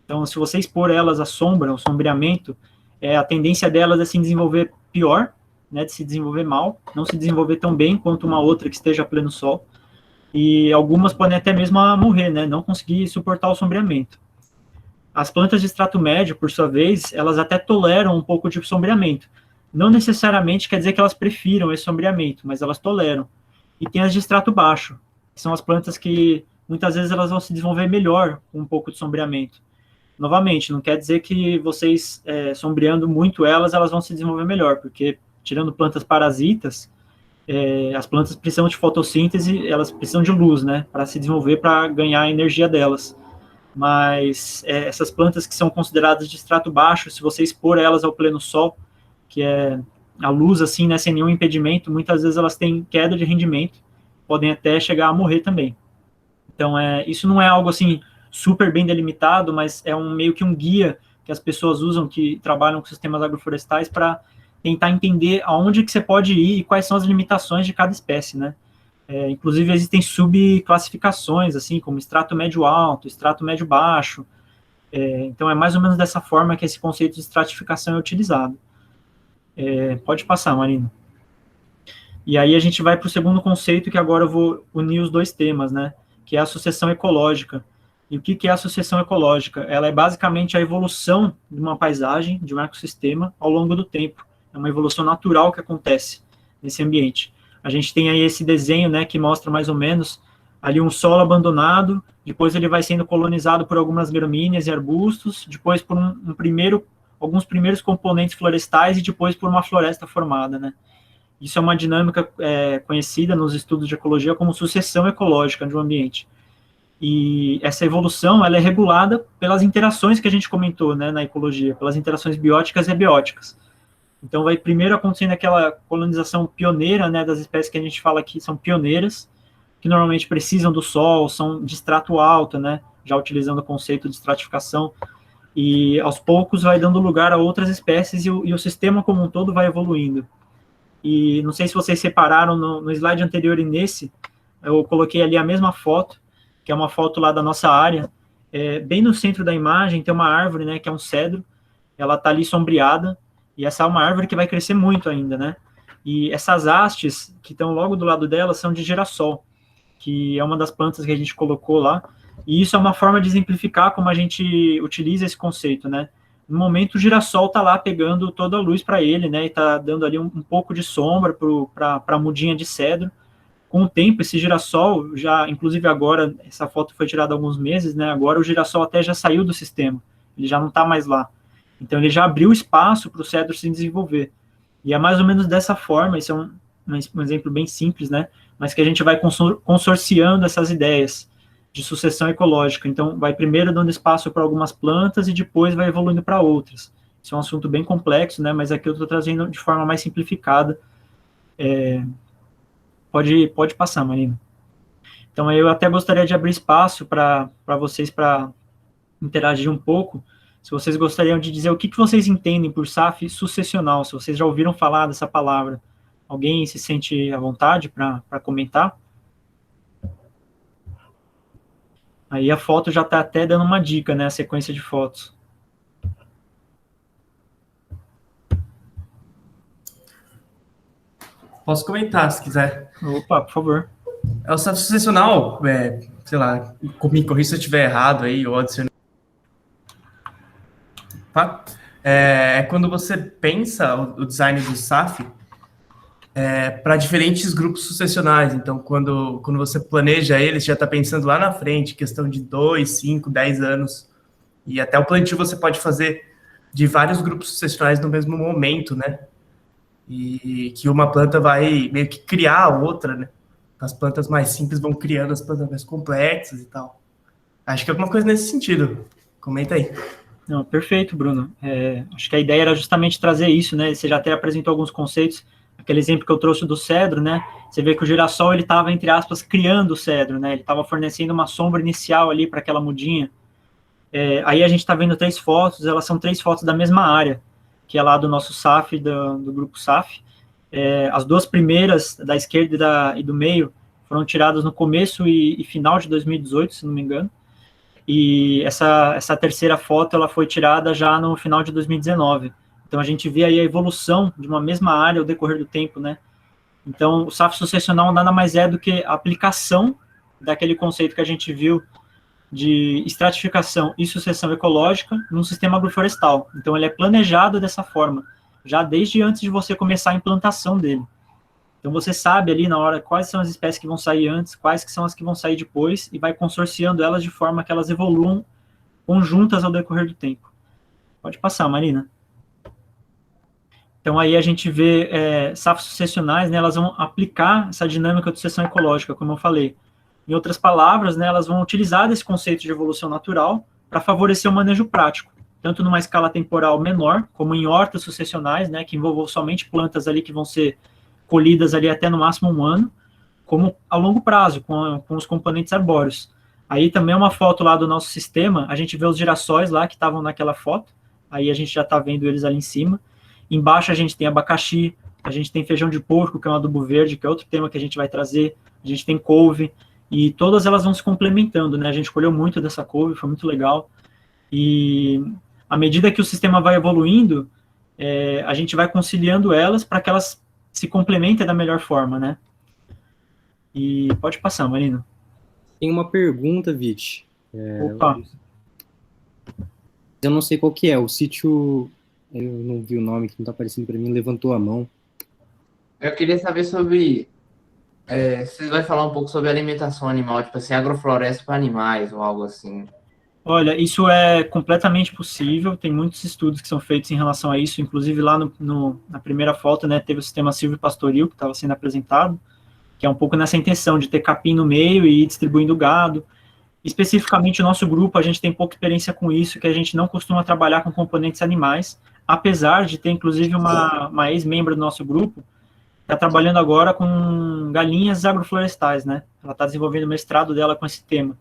D: Então, se você expor elas à sombra, ao sombreamento, a tendência delas é se desenvolver pior, né, de se desenvolver mal, não se desenvolver tão bem quanto uma outra que esteja a pleno sol. E algumas podem até mesmo morrer, né, não conseguir suportar o sombreamento. As plantas de extrato médio, por sua vez, elas até toleram um pouco de sombreamento. Não necessariamente quer dizer que elas prefiram esse sombreamento, mas elas toleram. E tem as de extrato baixo, que são as plantas que muitas vezes elas vão se desenvolver melhor com um pouco de sombreamento. Novamente, não quer dizer que vocês sombreando muito elas vão se desenvolver melhor, porque tirando plantas parasitas, as plantas precisam de fotossíntese, elas precisam de luz, né, para se desenvolver, para ganhar a energia delas. Mas essas plantas que são consideradas de extrato baixo, se você expor elas ao pleno sol, que é a luz, assim, né, sem nenhum impedimento, muitas vezes elas têm queda de rendimento, podem até chegar a morrer também. Então, isso não é algo, assim, super bem delimitado, mas é meio que um guia que as pessoas usam, que trabalham com sistemas agroflorestais, para tentar entender aonde que você pode ir e quais são as limitações de cada espécie, né? Inclusive, existem subclassificações, assim, como extrato médio-alto, extrato médio-baixo. Então, é mais ou menos dessa forma que esse conceito de estratificação é utilizado. Pode passar, Marina. E aí a gente vai para o segundo conceito, que agora eu vou unir os dois temas, né? Que é a sucessão ecológica. E o que é a sucessão ecológica? Ela é basicamente a evolução de uma paisagem, de um ecossistema, ao longo do tempo. É uma evolução natural que acontece nesse ambiente. A gente tem aí esse desenho, né, que mostra mais ou menos ali um solo abandonado, depois ele vai sendo colonizado por algumas gramíneas e arbustos, depois por alguns primeiros componentes florestais e depois por uma floresta formada, né? Isso é uma dinâmica conhecida nos estudos de ecologia como sucessão ecológica de um ambiente. E essa evolução, ela é regulada pelas interações que a gente comentou, né, na ecologia, pelas interações bióticas e abióticas. Então, vai primeiro acontecendo aquela colonização pioneira, né, das espécies que a gente fala que são pioneiras, que normalmente precisam do sol, são de extrato alto, né, já utilizando o conceito de estratificação, e aos poucos vai dando lugar a outras espécies e o sistema como um todo vai evoluindo. E não sei se vocês separaram no slide anterior e nesse, eu coloquei ali a mesma foto, que é uma foto lá da nossa área. Bem no centro da imagem tem uma árvore, né, que é um cedro, ela está ali sombreada, e essa é uma árvore que vai crescer muito ainda, né? E essas hastes que estão logo do lado dela são de girassol, que é uma das plantas que a gente colocou lá, e isso é uma forma de exemplificar como a gente utiliza esse conceito, né? No momento, o girassol está lá pegando toda a luz para ele, né? E está dando ali um pouco de sombra para a mudinha de cedro. Com o tempo, esse girassol, já, inclusive agora, essa foto foi tirada há alguns meses, né? Agora o girassol até já saiu do sistema, ele já não está mais lá. Então, ele já abriu espaço para o cedro se desenvolver. E é mais ou menos dessa forma, esse é um exemplo bem simples, né? Mas que a gente vai consorciando essas ideias de sucessão ecológica. Então, vai primeiro dando espaço para algumas plantas e depois vai evoluindo para outras. Isso é um assunto bem complexo, né? Mas aqui eu estou trazendo de forma mais simplificada. Pode passar, Marina. Então, eu até gostaria de abrir espaço para vocês, para interagir um pouco. Se vocês gostariam de dizer o que vocês entendem por SAF sucessional, se vocês já ouviram falar dessa palavra. Alguém se sente à vontade para comentar? Aí a foto já está até dando uma dica, né? A sequência de fotos.
F: Posso comentar, se quiser.
D: Opa, por favor.
F: O SAF sucessional, sei lá, me corrija se eu estiver errado aí, ou adicionar. Tá? É quando você pensa o design do SAF para diferentes grupos sucessionais. Então, quando você planeja ele, você já está pensando lá na frente, questão de 2, 5, 10 anos. E até o plantio você pode fazer de vários grupos sucessionais no mesmo momento, né? E que uma planta vai meio que criar a outra, né? As plantas mais simples vão criando as plantas mais complexas e tal. Acho que é alguma coisa nesse sentido. Comenta aí.
D: Não, perfeito, Bruno. Acho que a ideia era justamente trazer isso, né? Você já até apresentou alguns conceitos, aquele exemplo que eu trouxe do cedro, né? Você vê que o girassol, ele estava, entre aspas, criando o cedro, né? Ele estava fornecendo uma sombra inicial ali para aquela mudinha. Aí a gente está vendo 3 fotos, elas são 3 fotos da mesma área, que é lá do nosso SAF, do grupo SAF. As 2 primeiras, da esquerda e do meio, foram tiradas no começo e final de 2018, se não me engano. E essa terceira foto, ela foi tirada já no final de 2019. Então, a gente vê aí a evolução de uma mesma área ao decorrer do tempo, né? Então, o SAF sucessional nada mais é do que a aplicação daquele conceito que a gente viu de estratificação e sucessão ecológica num sistema agroflorestal. Então, ele é planejado dessa forma, já desde antes de você começar a implantação dele. Então, você sabe ali na hora quais são as espécies que vão sair antes, quais que são as que vão sair depois, e vai consorciando elas de forma que elas evoluam conjuntas ao decorrer do tempo. Pode passar, Marina. Então, aí a gente vê SAFs sucessionais, né, elas vão aplicar essa dinâmica de sucessão ecológica, como eu falei. Em outras palavras, né, elas vão utilizar esse conceito de evolução natural para favorecer o manejo prático, tanto numa escala temporal menor, como em hortas sucessionais, né, que envolvam somente plantas ali que vão ser colhidas ali até no máximo 1 ano, como a longo prazo, com os componentes arbóreos. Aí também é uma foto lá do nosso sistema, a gente vê os girassóis lá que estavam naquela foto, aí a gente já está vendo eles ali em cima. Embaixo a gente tem abacaxi, a gente tem feijão de porco, que é um adubo verde, que é outro tema que a gente vai trazer, a gente tem couve, e todas elas vão se complementando, né? A gente colheu muito dessa couve, foi muito legal. E à medida que o sistema vai evoluindo, a gente vai conciliando elas para que elas se complementem da melhor forma, né? E pode passar, Marina.
A: Tem uma pergunta, Vit.
D: Opa.
A: Eu não sei qual que é. O sítio, eu não vi o nome, que não está aparecendo para mim, levantou a mão.
B: Eu queria saber sobre... você vai falar um pouco sobre alimentação animal, tipo assim, agrofloresta para animais ou algo assim.
D: Olha, isso é completamente possível, tem muitos estudos que são feitos em relação a isso, inclusive lá na primeira foto, né, teve o sistema silvopastoril que estava sendo apresentado, que é um pouco nessa intenção de ter capim no meio e ir distribuindo gado. Especificamente o nosso grupo, a gente tem pouca experiência com isso, que a gente não costuma trabalhar com componentes animais, apesar de ter, inclusive, uma ex-membro do nosso grupo, que está trabalhando agora com galinhas agroflorestais, né? Ela está desenvolvendo o mestrado dela com esse tema.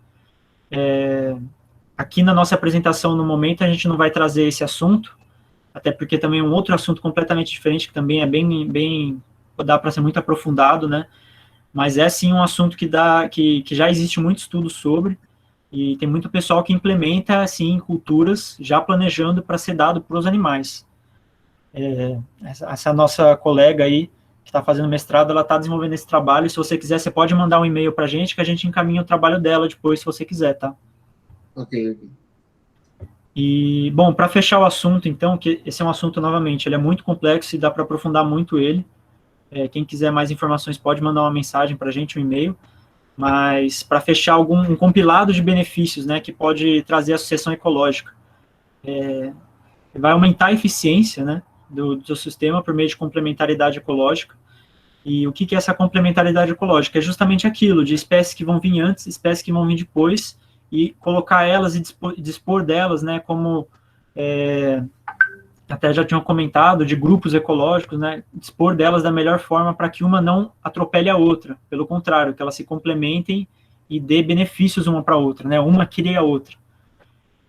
D: Aqui na nossa apresentação, no momento, a gente não vai trazer esse assunto, até porque também é um outro assunto completamente diferente, que também é bem dá para ser muito aprofundado, né? Mas é sim um assunto que já existe muito estudo sobre, e tem muito pessoal que implementa, assim, culturas, já planejando para ser dado para os animais. Essa nossa colega aí, que está fazendo mestrado, ela está desenvolvendo esse trabalho, e se você quiser, você pode mandar um e-mail para a gente, que a gente encaminha o trabalho dela depois, se você quiser, tá?
B: Ok.
D: E, bom, para fechar o assunto, então, que esse é um assunto, novamente, ele é muito complexo e dá para aprofundar muito ele. Quem quiser mais informações pode mandar uma mensagem para a gente, um e-mail. Mas para fechar um compilado de benefícios, né, que pode trazer a sucessão ecológica. Vai aumentar a eficiência, né, do seu sistema por meio de complementaridade ecológica. E o que é essa complementaridade ecológica? É justamente aquilo, de espécies que vão vir antes, espécies que vão vir depois, e colocar elas e dispor delas, né, como até já tinham comentado, de grupos ecológicos, né, dispor delas da melhor forma para que uma não atropele a outra, pelo contrário, que elas se complementem e dê benefícios uma para a outra, né, uma cria a outra.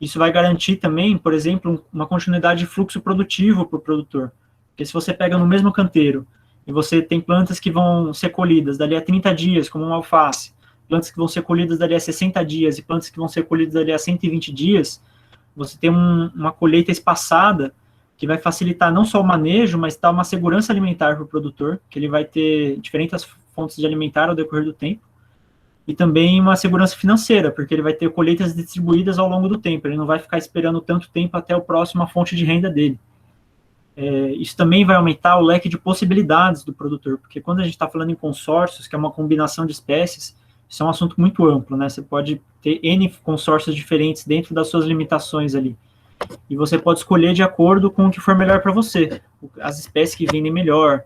D: Isso vai garantir também, por exemplo, uma continuidade de fluxo produtivo para o produtor, porque se você pega no mesmo canteiro e você tem plantas que vão ser colhidas dali a 30 dias, como uma alface, plantas que vão ser colhidas dali a 60 dias e plantas que vão ser colhidas dali a 120 dias, você tem uma colheita espaçada que vai facilitar não só o manejo, mas dar uma segurança alimentar para o produtor, que ele vai ter diferentes fontes de alimentar ao decorrer do tempo, e também uma segurança financeira, porque ele vai ter colheitas distribuídas ao longo do tempo, ele não vai ficar esperando tanto tempo até a próxima fonte de renda dele. Isso também vai aumentar o leque de possibilidades do produtor, porque quando a gente está falando em consórcios, que é uma combinação de espécies, isso é um assunto muito amplo, né? Você pode ter N consórcios diferentes dentro das suas limitações ali. E você pode escolher de acordo com o que for melhor para você. As espécies que vendem melhor,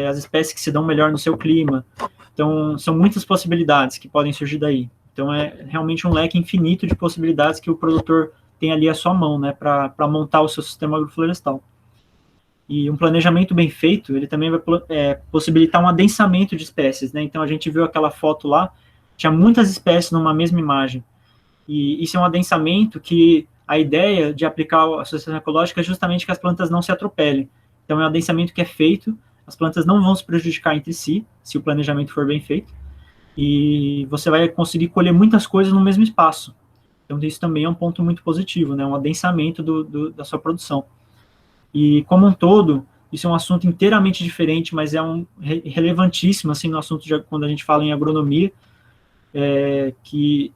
D: as espécies que se dão melhor no seu clima. Então, são muitas possibilidades que podem surgir daí. Então, é realmente um leque infinito de possibilidades que o produtor tem ali à sua mão, né, para montar o seu sistema agroflorestal. E um planejamento bem feito, ele também vai possibilitar um adensamento de espécies, né? Então, a gente viu aquela foto lá, tinha muitas espécies numa mesma imagem. E isso é um adensamento que a ideia de aplicar a associação ecológica é justamente que as plantas não se atropelem. Então, é um adensamento que é feito, as plantas não vão se prejudicar entre si, se o planejamento for bem feito, e você vai conseguir colher muitas coisas no mesmo espaço. Então, isso também é um ponto muito positivo, né? Um adensamento da sua produção. E, como um todo, isso é um assunto inteiramente diferente, mas é relevantíssimo, assim, no assunto quando a gente fala em agronomia, que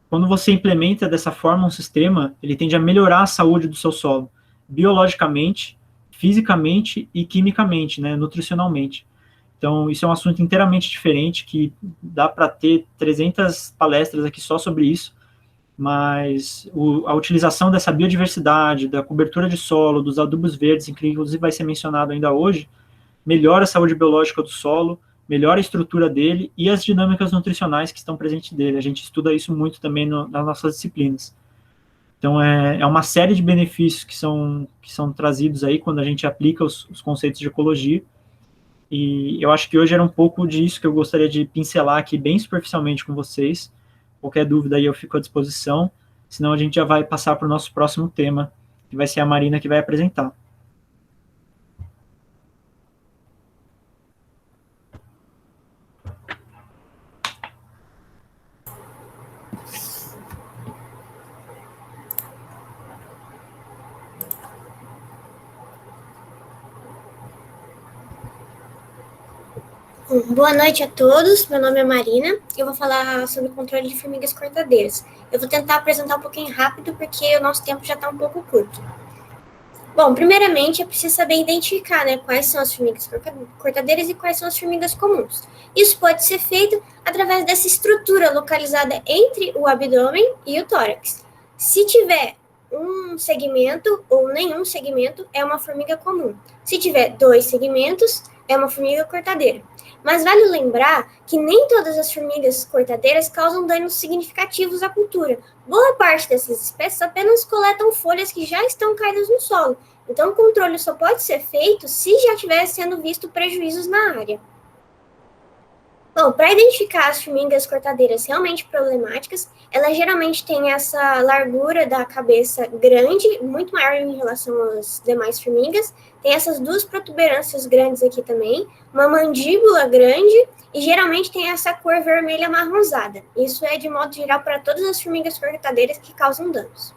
D: quando você implementa dessa forma um sistema, ele tende a melhorar a saúde do seu solo, biologicamente, fisicamente e quimicamente, né, nutricionalmente. Então, isso é um assunto inteiramente diferente, que dá para ter 300 palestras aqui só sobre isso, mas a utilização dessa biodiversidade, da cobertura de solo, dos adubos verdes, que inclusive vai ser mencionado ainda hoje, melhora a saúde biológica do solo, melhora a estrutura dele e as dinâmicas nutricionais que estão presentes dele. A gente estuda isso muito também nas nossas disciplinas. Então, é uma série de benefícios que são trazidos aí quando a gente aplica os conceitos de ecologia, e eu acho que hoje era um pouco disso que eu gostaria de pincelar aqui bem superficialmente com vocês. Qualquer dúvida aí eu fico à disposição, senão a gente já vai passar para o nosso próximo tema, que vai ser a Marina que vai apresentar.
G: Boa noite a todos, meu nome é Marina, eu vou falar sobre o controle de formigas cortadeiras. Eu vou tentar apresentar um pouquinho rápido, porque o nosso tempo já está um pouco curto. Bom, primeiramente é preciso saber identificar, né, quais são as formigas cortadeiras e quais são as formigas comuns. Isso pode ser feito através dessa estrutura localizada entre o abdômen e o tórax. Se tiver um segmento ou nenhum segmento, é uma formiga comum. Se tiver 2 segmentos, é uma formiga cortadeira. Mas vale lembrar que nem todas as formigas cortadeiras causam danos significativos à cultura. Boa parte dessas espécies apenas coletam folhas que já estão caídas no solo. Então, o controle só pode ser feito se já estiver sendo visto prejuízos na área. Bom, para identificar as formigas cortadeiras realmente problemáticas, elas geralmente têm essa largura da cabeça grande, muito maior em relação às demais formigas. Tem essas 2 protuberâncias grandes aqui também, uma mandíbula grande e geralmente tem essa cor vermelha amarronzada. Isso é de modo geral para todas as formigas cortadeiras que causam danos.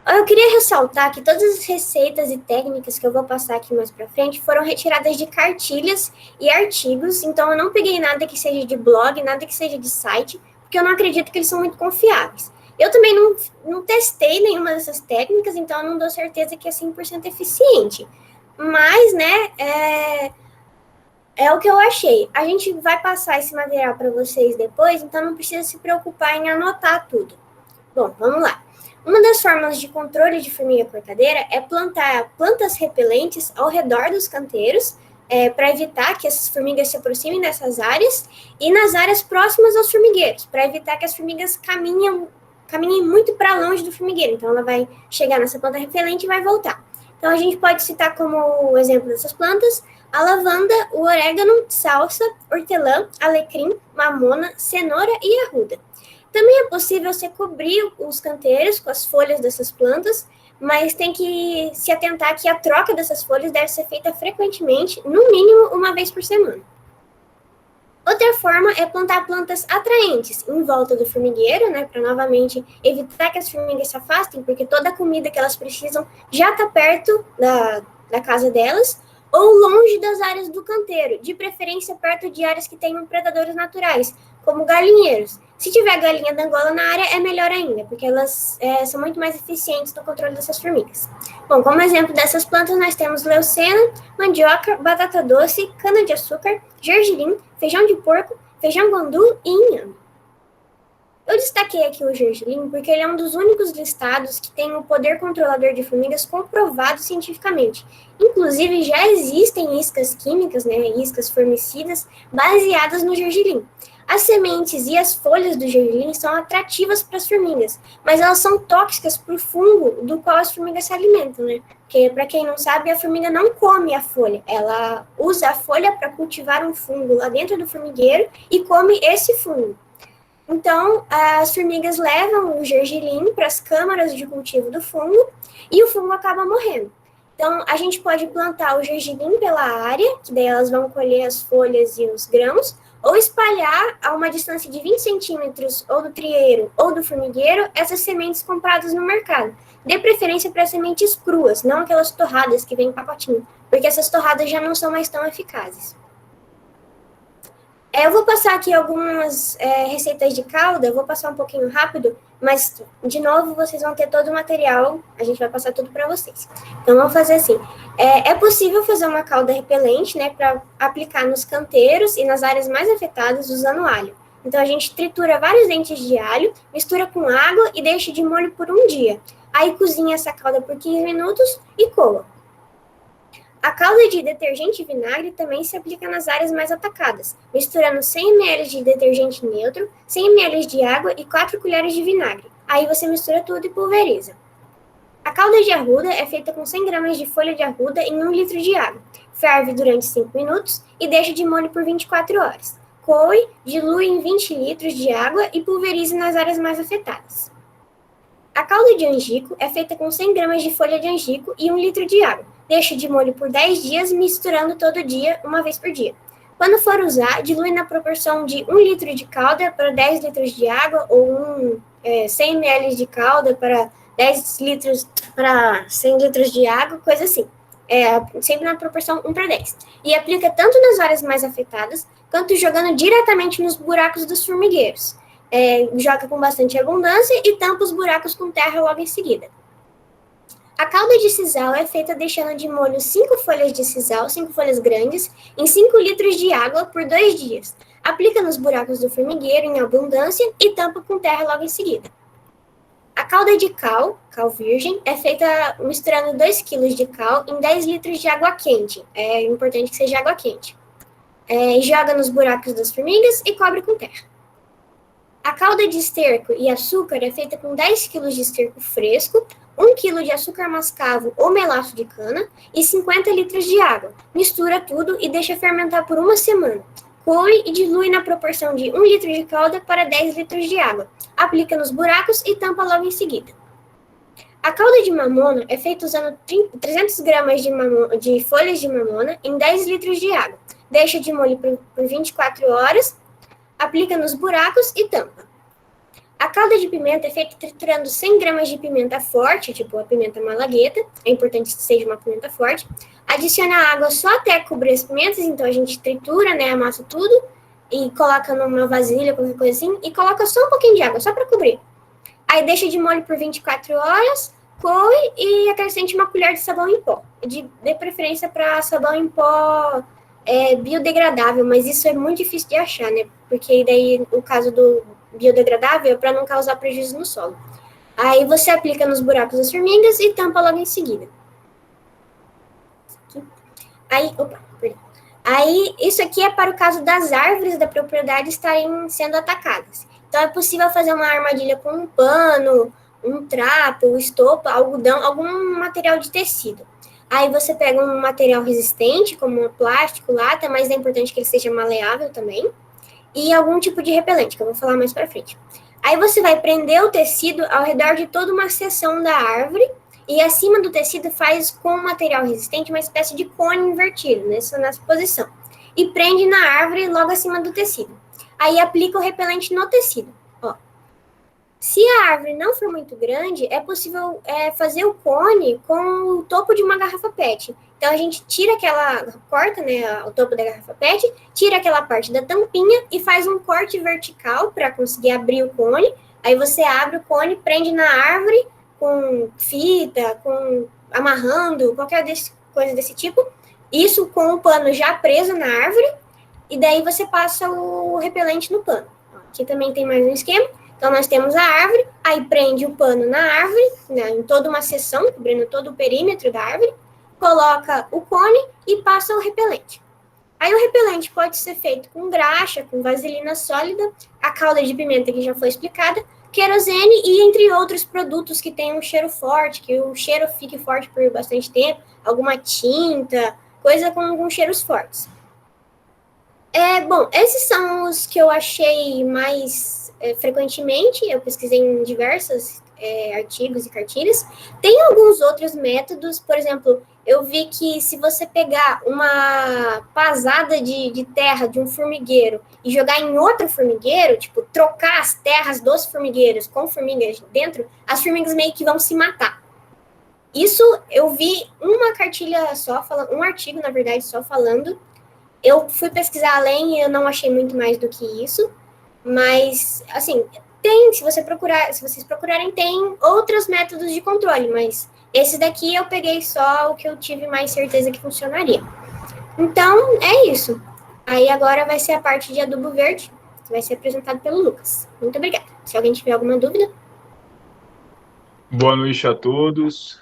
G: Eu queria ressaltar que todas as receitas e técnicas que eu vou passar aqui mais para frente foram retiradas de cartilhas e artigos, então eu não peguei nada que seja de blog, nada que seja de site, porque eu não acredito que eles são muito confiáveis. Eu também não testei nenhuma dessas técnicas, então eu não dou certeza que é 100% eficiente. Mas, né, é o que eu achei. A gente vai passar esse material para vocês depois, então não precisa se preocupar em anotar tudo. Bom, vamos lá. Uma das formas de controle de formiga cortadeira é plantar plantas repelentes ao redor dos canteiros, para evitar que essas formigas se aproximem dessas áreas, e nas áreas próximas aos formigueiros, para evitar que as formigas caminhem muito para longe do formigueiro. Então, ela vai chegar nessa planta repelente e vai voltar. Então, a gente pode citar como exemplo dessas plantas a lavanda, o orégano, salsa, hortelã, alecrim, mamona, cenoura e arruda. Também é possível você cobrir os canteiros com as folhas dessas plantas, mas tem que se atentar que a troca dessas folhas deve ser feita frequentemente, no mínimo 1 vez por semana. Outra forma é plantar plantas atraentes em volta do formigueiro, né, para novamente evitar que as formigas se afastem, porque toda a comida que elas precisam já está perto da casa delas, ou longe das áreas do canteiro, de preferência perto de áreas que tenham predadores naturais, como galinheiros. Se tiver galinha da Angola na área, é melhor ainda, porque elas são muito mais eficientes no controle dessas formigas. Bom, como exemplo dessas plantas, nós temos leucena, mandioca, batata doce, cana-de-açúcar, gergelim, feijão de porco, feijão guandu e inhame. Eu destaquei aqui o gergelim porque ele é um dos únicos listados que tem o poder controlador de formigas comprovado cientificamente. Inclusive, já existem iscas químicas, né, iscas formicidas, baseadas no gergelim. As sementes e as folhas do gergelim são atrativas para as formigas, mas elas são tóxicas para o fungo do qual as formigas se alimentam, né? Porque, para quem não sabe, a formiga não come a folha, ela usa a folha para cultivar um fungo lá dentro do formigueiro e come esse fungo. Então, as formigas levam o gergelim para as câmaras de cultivo do fungo e o fungo acaba morrendo. Então, a gente pode plantar o gergelim pela área, que daí elas vão colher as folhas e os grãos, ou espalhar a uma distância de 20 centímetros ou do trieiro ou do formigueiro essas sementes compradas no mercado. Dê preferência para sementes cruas, não aquelas torradas que vêm em pacotinho, porque essas torradas já não são mais tão eficazes. Eu vou passar aqui algumas receitas de calda, eu vou passar um pouquinho rápido, mas, de novo, vocês vão ter todo o material, a gente vai passar tudo para vocês. Então, vamos fazer assim. É possível fazer uma calda repelente, né, para aplicar nos canteiros e nas áreas mais afetadas usando alho. Então, a gente tritura vários dentes de alho, mistura com água e deixa de molho por um dia. Aí, cozinha essa calda por 15 minutos e coa. A calda de detergente e vinagre também se aplica nas áreas mais atacadas, misturando 100 ml de detergente neutro, 100 ml de água e 4 colheres de vinagre. Aí você mistura tudo e pulveriza. A calda de arruda é feita com 100 gramas de folha de arruda em 1 litro de água. Ferve durante 5 minutos e deixa de molho por 24 horas. Coe, dilui em 20 litros de água e pulverize nas áreas mais afetadas. A calda de angico é feita com 100 gramas de folha de angico e 1 litro de água. Deixa de molho por 10 dias, misturando todo dia, uma vez por dia. Quando for usar, dilui na proporção de 1 litro de calda para 10 litros de água, ou 100 ml de calda para 10 litros para 100 litros de água, coisa assim. Sempre na proporção 1 para 10. E aplica tanto nas áreas mais afetadas, quanto jogando diretamente nos buracos dos formigueiros. Joga com bastante abundância e tampa os buracos com terra logo em seguida. A calda de sisal é feita deixando de molho 5 folhas de sisal, 5 folhas grandes, em 5 litros de água por 2 dias. Aplica nos buracos do formigueiro em abundância e tampa com terra logo em seguida. A calda de cal virgem, é feita misturando 2 kg de cal em 10 litros de água quente. É importante que seja água quente. Joga nos buracos das formigas e cobre com terra. A calda de esterco e açúcar é feita com 10 kg de esterco fresco, 1 kg de açúcar mascavo ou melaço de cana e 50 litros de água. Mistura tudo e deixa fermentar por 1 semana. Coe e dilui na proporção de 1 litro de calda para 10 litros de água. Aplica nos buracos e tampa logo em seguida. A calda de mamona é feita usando 300 gramas de folhas de mamona em 10 litros de água. Deixa de molho por 24 horas. Aplica nos buracos e tampa. A calda de pimenta é feita triturando 100 gramas de pimenta forte, tipo a pimenta malagueta, é importante que seja uma pimenta forte. Adiciona água só até cobrir as pimentas, então a gente tritura, né, amassa tudo e coloca numa vasilha, qualquer coisa assim, e coloca só um pouquinho de água, só para cobrir. Aí deixa de molho por 24 horas, coe e acrescente uma colher de sabão em pó. De preferência para sabão em pó biodegradável, mas isso é muito difícil de achar, né? Porque daí o caso do biodegradável é para não causar prejuízo no solo. Aí você aplica nos buracos das formigas e tampa logo em seguida. Aí, isso aqui é para o caso das árvores da propriedade estarem sendo atacadas. Então, é possível fazer uma armadilha com um pano, um trapo, estopa, algodão, algum material de tecido. Aí você pega um material resistente, como plástico, lata, mas é importante que ele seja maleável também. E algum tipo de repelente, que eu vou falar mais pra frente. Aí você vai prender o tecido ao redor de toda uma seção da árvore e acima do tecido faz com o material resistente uma espécie de cone invertido, nessa posição. E prende na árvore logo acima do tecido. Aí aplica o repelente no tecido. Ó. Se a árvore não for muito grande, é possível fazer o cone com o topo de uma garrafa PET. Então a gente corta, né, o topo da garrafa PET, tira aquela parte da tampinha e faz um corte vertical para conseguir abrir o cone. Aí você abre o cone, prende na árvore com fita, amarrando, qualquer coisa desse tipo. Isso com o pano já preso na árvore, e daí você passa o repelente no pano. Aqui também tem mais um esquema. Então, nós temos a árvore, aí prende o pano na árvore, né, em toda uma seção, cobrindo todo o perímetro da árvore, coloca o cone e passa o repelente. Aí o repelente pode ser feito com graxa, com vaselina sólida, a calda de pimenta que já foi explicada, querosene e entre outros produtos que têm um cheiro forte, que o cheiro fique forte por bastante tempo, alguma tinta, coisa com cheiros fortes. Bom, esses são os que eu achei mais frequentemente, eu pesquisei em diversos artigos e cartilhas. Tem alguns outros métodos, por exemplo, eu vi que se você pegar uma pasada de terra de um formigueiro e jogar em outro formigueiro, tipo, trocar as terras dos formigueiros com formigas dentro, as formigas meio que vão se matar. Isso eu vi uma cartilha só, um artigo, na verdade, só falando. Eu fui pesquisar além e eu não achei muito mais do que isso. Mas, assim, se vocês procurarem, tem outros métodos de controle, mas esse daqui eu peguei só o que eu tive mais certeza que funcionaria. Então, é isso. Aí agora vai ser a parte de adubo verde, que vai ser apresentado pelo Lucas. Muito obrigada. Se alguém tiver alguma dúvida.
H: Boa noite a todos.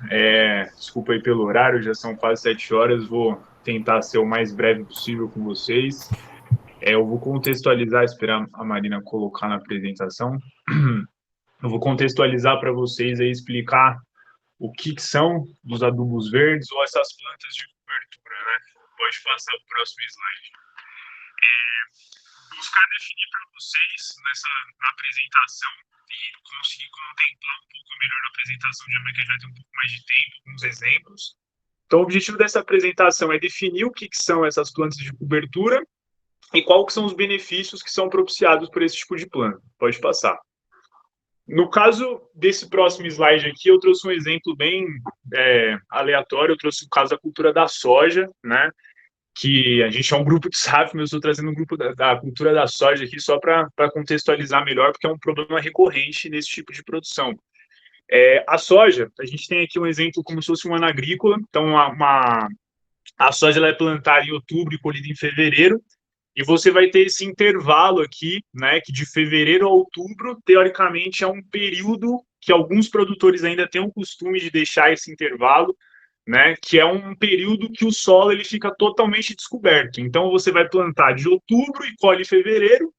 H: Desculpa aí pelo horário, já são quase 7 horas, vou tentar ser o mais breve possível com vocês. Eu vou contextualizar, esperar a Marina colocar na apresentação. Eu vou contextualizar para vocês aí, explicar o que são os adubos verdes ou essas plantas de cobertura, né? Pode passar para o próximo slide. Buscar definir para vocês na apresentação e conseguir contemplar um pouco melhor a apresentação, já que já tem um pouco mais de tempo, com os exemplos. Então, o objetivo dessa apresentação é definir o que são essas plantas de cobertura e quais que são os benefícios que são propiciados por esse tipo de planta. Pode passar. No caso desse próximo slide aqui, eu trouxe um exemplo bem aleatório, eu trouxe o caso da cultura da soja, né? Que a gente é um grupo de SAF, mas eu estou trazendo um grupo da cultura da soja aqui só para contextualizar melhor, porque é um problema recorrente nesse tipo de produção. A soja, a gente tem aqui um exemplo como se fosse um ano agrícola, então a soja ela é plantada em outubro e colhida em fevereiro, e você vai ter esse intervalo aqui, né, que de fevereiro a outubro, teoricamente, é um período que alguns produtores ainda têm o costume de deixar esse intervalo, né, que é um período que o solo ele fica totalmente descoberto. Então, você vai plantar de outubro e colhe em fevereiro,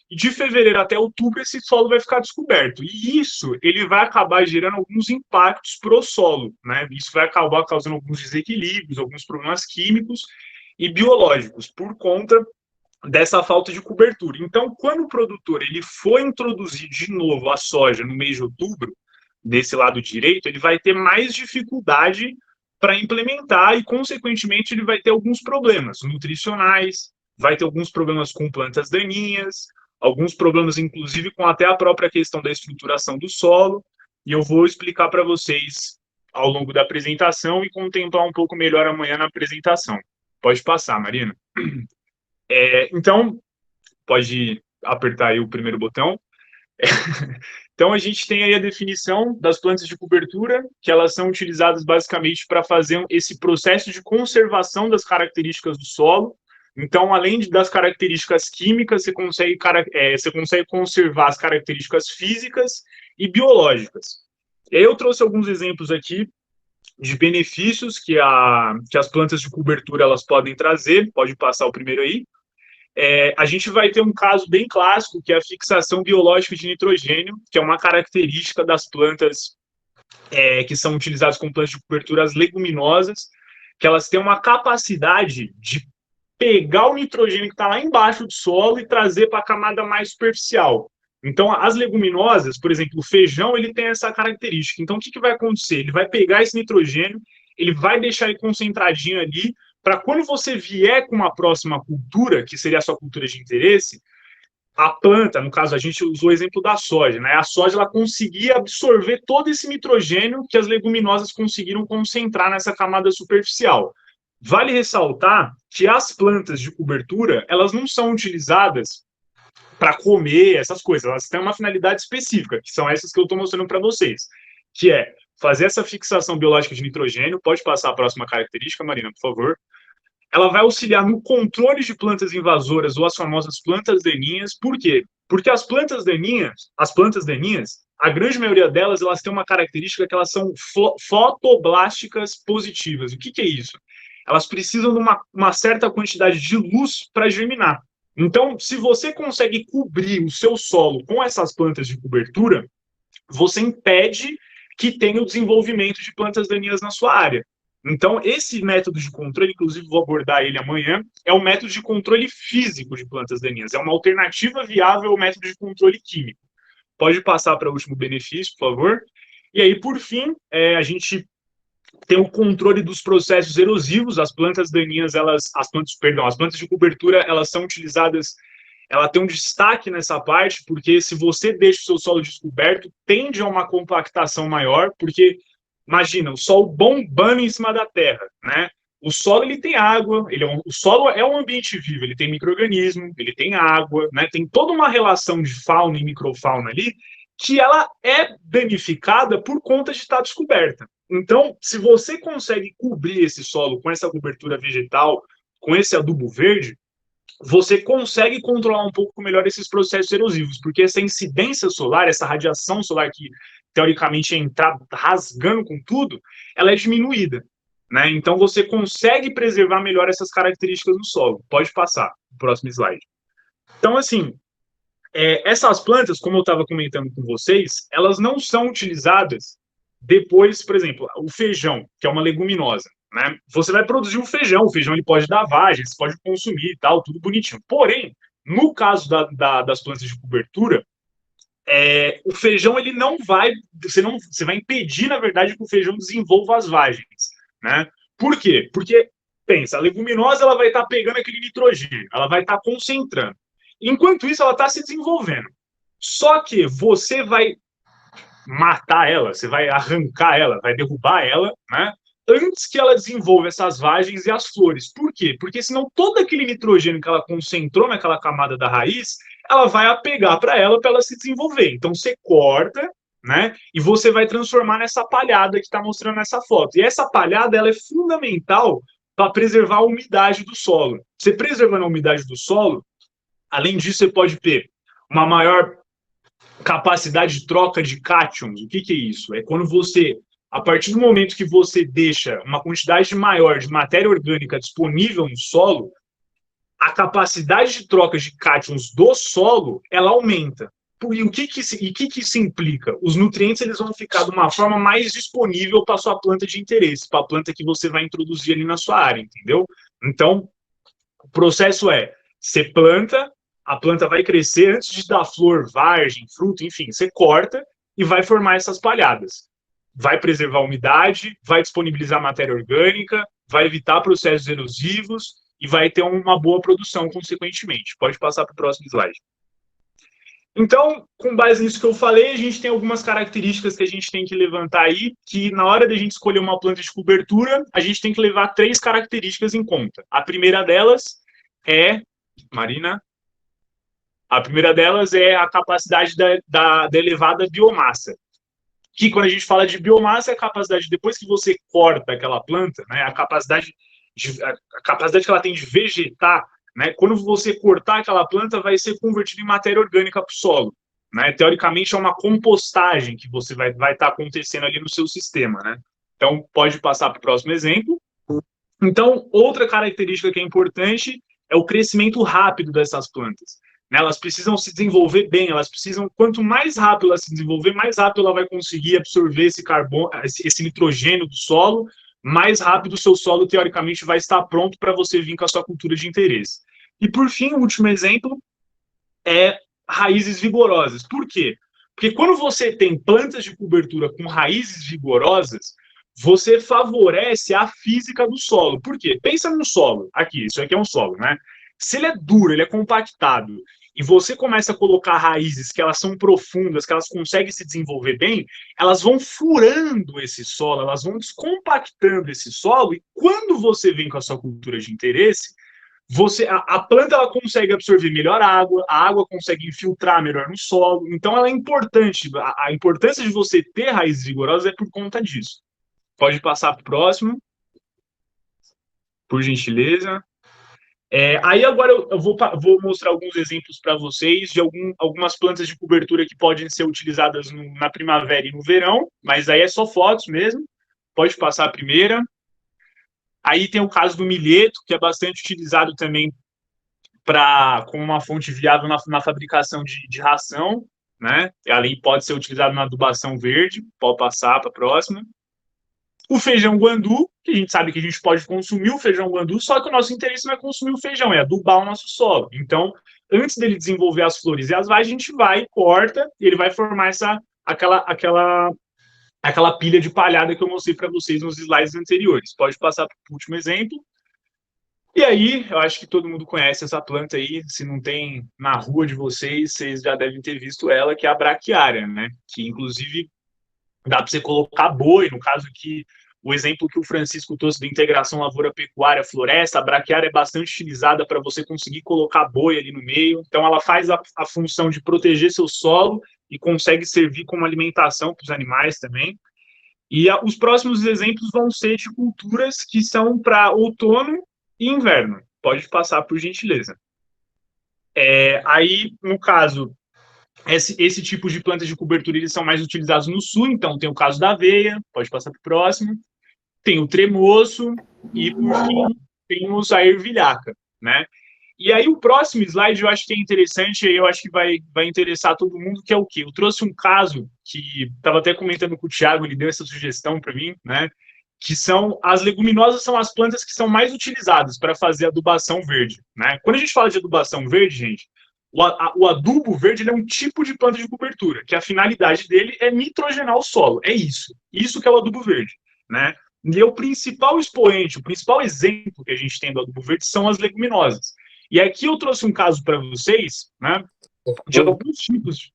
H: e de fevereiro até outubro esse solo vai ficar descoberto. E isso ele vai acabar gerando alguns impactos para o solo, né? Isso vai acabar causando alguns desequilíbrios, alguns problemas químicos e biológicos, por conta dessa falta de cobertura. Então, quando o produtor ele for introduzir de novo a soja no mês de outubro, desse lado direito, ele vai ter mais dificuldade para implementar e, consequentemente, ele vai ter alguns problemas nutricionais, vai ter alguns problemas com plantas daninhas, alguns problemas, inclusive, com até a própria questão da estruturação do solo, e eu vou explicar para vocês ao longo da apresentação e contemplar um pouco melhor amanhã na apresentação. Pode passar, Marina. Então, pode apertar aí o primeiro botão. Então, a gente tem aí a definição das plantas de cobertura, que elas são utilizadas basicamente para fazer esse processo de conservação das características do solo. Então, além das características químicas, você consegue conservar as características físicas e biológicas. E aí eu trouxe alguns exemplos aqui de benefícios que as plantas de cobertura elas podem trazer. Pode passar o primeiro aí. A gente vai ter um caso bem clássico, que é a fixação biológica de nitrogênio, que é uma característica das plantas que são utilizadas como plantas de cobertura, as leguminosas, que elas têm uma capacidade de pegar o nitrogênio que está lá embaixo do solo e trazer para a camada mais superficial. Então, as leguminosas, por exemplo, o feijão, ele tem essa característica. Então, o que vai acontecer? Ele vai pegar esse nitrogênio, ele vai deixar ele concentradinho ali, para quando você vier com uma próxima cultura, que seria a sua cultura de interesse, a planta, no caso, a gente usou o exemplo da soja, né? A soja, ela conseguia absorver todo esse nitrogênio que as leguminosas conseguiram concentrar nessa camada superficial. Vale ressaltar que as plantas de cobertura, elas não são utilizadas para comer essas coisas, elas têm uma finalidade específica, que são essas que eu estou mostrando para vocês, que é fazer essa fixação biológica de nitrogênio. Pode passar a próxima característica, Marina, por favor. Ela vai auxiliar no controle de plantas invasoras ou as famosas plantas daninhas. Por quê? Porque as plantas daninhas, a grande maioria delas, elas têm uma característica que elas são fotoblásticas positivas. O que é isso? Elas precisam de uma certa quantidade de luz para germinar. Então, se você consegue cobrir o seu solo com essas plantas de cobertura, você impede que tenha o desenvolvimento de plantas daninhas na sua área. Então, esse método de controle, inclusive vou abordar ele amanhã, é um método de controle físico de plantas daninhas. É uma alternativa viável ao método de controle químico. Pode passar para o último benefício, por favor. E aí, por fim, a gente tem o controle dos processos erosivos. As plantas daninhas, as plantas de cobertura, elas são utilizadas, ela tem um destaque nessa parte, porque se você deixa o seu solo descoberto, tende a uma compactação maior, porque imagina, o sol bombando em cima da terra, né? O solo, ele tem água, o solo é um ambiente vivo, ele tem micro-organismo, ele tem água, né? Tem toda uma relação de fauna e microfauna ali, que ela é danificada por conta de estar descoberta. Então, se você consegue cobrir esse solo com essa cobertura vegetal, com esse adubo verde, você consegue controlar um pouco melhor esses processos erosivos, porque essa incidência solar, essa radiação solar que teoricamente ia entrar rasgando com tudo, ela é diminuída, né? Então você consegue preservar melhor essas características do solo. Pode passar, o próximo slide. Então, assim, essas plantas, como eu estava comentando com vocês, elas não são utilizadas depois, por exemplo, o feijão, que é uma leguminosa, né? Você vai produzir o feijão ele pode dar vagem, você pode consumir e tal, tudo bonitinho. Porém, no caso das plantas de cobertura, o feijão, ele não vai, você vai impedir, na verdade, que o feijão desenvolva as vagens, né? Por quê? Porque, pensa, a leguminosa, ela vai estar pegando aquele nitrogênio, ela vai estar concentrando. Enquanto isso, ela está se desenvolvendo. Só que você vai matar ela, você vai arrancar ela, vai derrubar ela, né? Antes que ela desenvolva essas vagens e as flores. Por quê? Porque senão todo aquele nitrogênio que ela concentrou naquela camada da raiz, ela vai apegar para ela se desenvolver. Então você corta, né? E você vai transformar nessa palhada que está mostrando nessa foto. E essa palhada, ela é fundamental para preservar a umidade do solo. Você preservando a umidade do solo, além disso, você pode ter uma maior capacidade de troca de cátions. O que é isso? É quando você, a partir do momento que você deixa uma quantidade maior de matéria orgânica disponível no solo, a capacidade de troca de cátions do solo, ela aumenta. E o que isso implica? Os nutrientes, eles vão ficar de uma forma mais disponível para a sua planta de interesse, para a planta que você vai introduzir ali na sua área, entendeu? Então, o processo você planta, a planta vai crescer, antes de dar flor, vargem, fruto, enfim, você corta e vai formar essas palhadas. Vai preservar a umidade, vai disponibilizar matéria orgânica, vai evitar processos erosivos e vai ter uma boa produção, consequentemente. Pode passar para o próximo slide. Então, com base nisso que eu falei, a gente tem algumas características que a gente tem que levantar aí, que na hora da gente escolher uma planta de cobertura, a gente tem que levar 3 características em conta. A primeira delas é... Marina? A primeira delas é a capacidade da elevada biomassa. Que quando a gente fala de biomassa, é a capacidade, depois que você corta aquela planta, né, a capacidade que ela tem de vegetar, né, quando você cortar aquela planta, vai ser convertida em matéria orgânica para o solo. Né? Teoricamente, é uma compostagem que você vai estar acontecendo ali no seu sistema. Né? Então, pode passar para o próximo exemplo. Então, outra característica que é importante é o crescimento rápido dessas plantas. Elas precisam se desenvolver bem, quanto mais rápido ela se desenvolver, mais rápido ela vai conseguir absorver esse carbono, esse nitrogênio do solo, mais rápido o seu solo, teoricamente, vai estar pronto para você vir com a sua cultura de interesse. E, por fim, o último exemplo é raízes vigorosas. Por quê? Porque quando você tem plantas de cobertura com raízes vigorosas, você favorece a física do solo. Por quê? Pensa no solo. Aqui, isso aqui é um solo, né? Se ele é duro, ele é compactado, e você começa a colocar raízes que elas são profundas, que elas conseguem se desenvolver bem, elas vão furando esse solo, elas vão descompactando esse solo, e quando você vem com a sua cultura de interesse, a planta ela consegue absorver melhor a água consegue infiltrar melhor no solo, então ela é importante, a importância de você ter raízes vigorosas é por conta disso. Pode passar para o próximo, por gentileza. Aí agora eu vou mostrar alguns exemplos para vocês de algumas plantas de cobertura que podem ser utilizadas na primavera e no verão, mas aí é só fotos mesmo. Pode passar a primeira. Aí tem o caso do milheto, que é bastante utilizado também como uma fonte viável na fabricação de ração, né? Ali pode ser utilizado na adubação verde. Pode passar para a próxima. O feijão guandu, que a gente sabe que a gente pode consumir o feijão guandu, só que o nosso interesse não é consumir o feijão, é adubar o nosso solo. Então, antes dele desenvolver as flores e as vagens, a gente vai, corta, e ele vai formar aquela pilha de palhada que eu mostrei para vocês nos slides anteriores. Pode passar para o último exemplo. E aí, eu acho que todo mundo conhece essa planta aí, se não tem na rua de vocês já devem ter visto ela, que é a braquiária, né? Que, inclusive, dá para você colocar boi, no caso aqui, o exemplo que o Francisco trouxe da integração lavoura-pecuária-floresta, a braquiária é bastante utilizada para você conseguir colocar boi ali no meio, então ela faz a função de proteger seu solo e consegue servir como alimentação para os animais também. E os próximos exemplos vão ser de culturas que são para outono e inverno. Pode passar, por gentileza. Aí, no caso, esse tipo de plantas de cobertura eles são mais utilizados no sul, então tem o caso da aveia, pode passar para o próximo, tem o tremoço e, por fim, temos a ervilhaca, né? E aí o próximo slide eu acho que é interessante, eu acho que vai interessar todo mundo, que é o quê? Eu trouxe um caso que estava até comentando com o Thiago, ele deu essa sugestão para mim, né? Que são as leguminosas, são as plantas que são mais utilizadas para fazer adubação verde, né? Quando a gente fala de adubação verde, gente, o adubo verde ele é um tipo de planta de cobertura, que a finalidade dele é nitrogenar o solo. É isso que é o adubo verde, né? E o principal expoente, o principal exemplo que a gente tem do adubo verde são as leguminosas. E aqui eu trouxe um caso para vocês, né, de alguns tipos.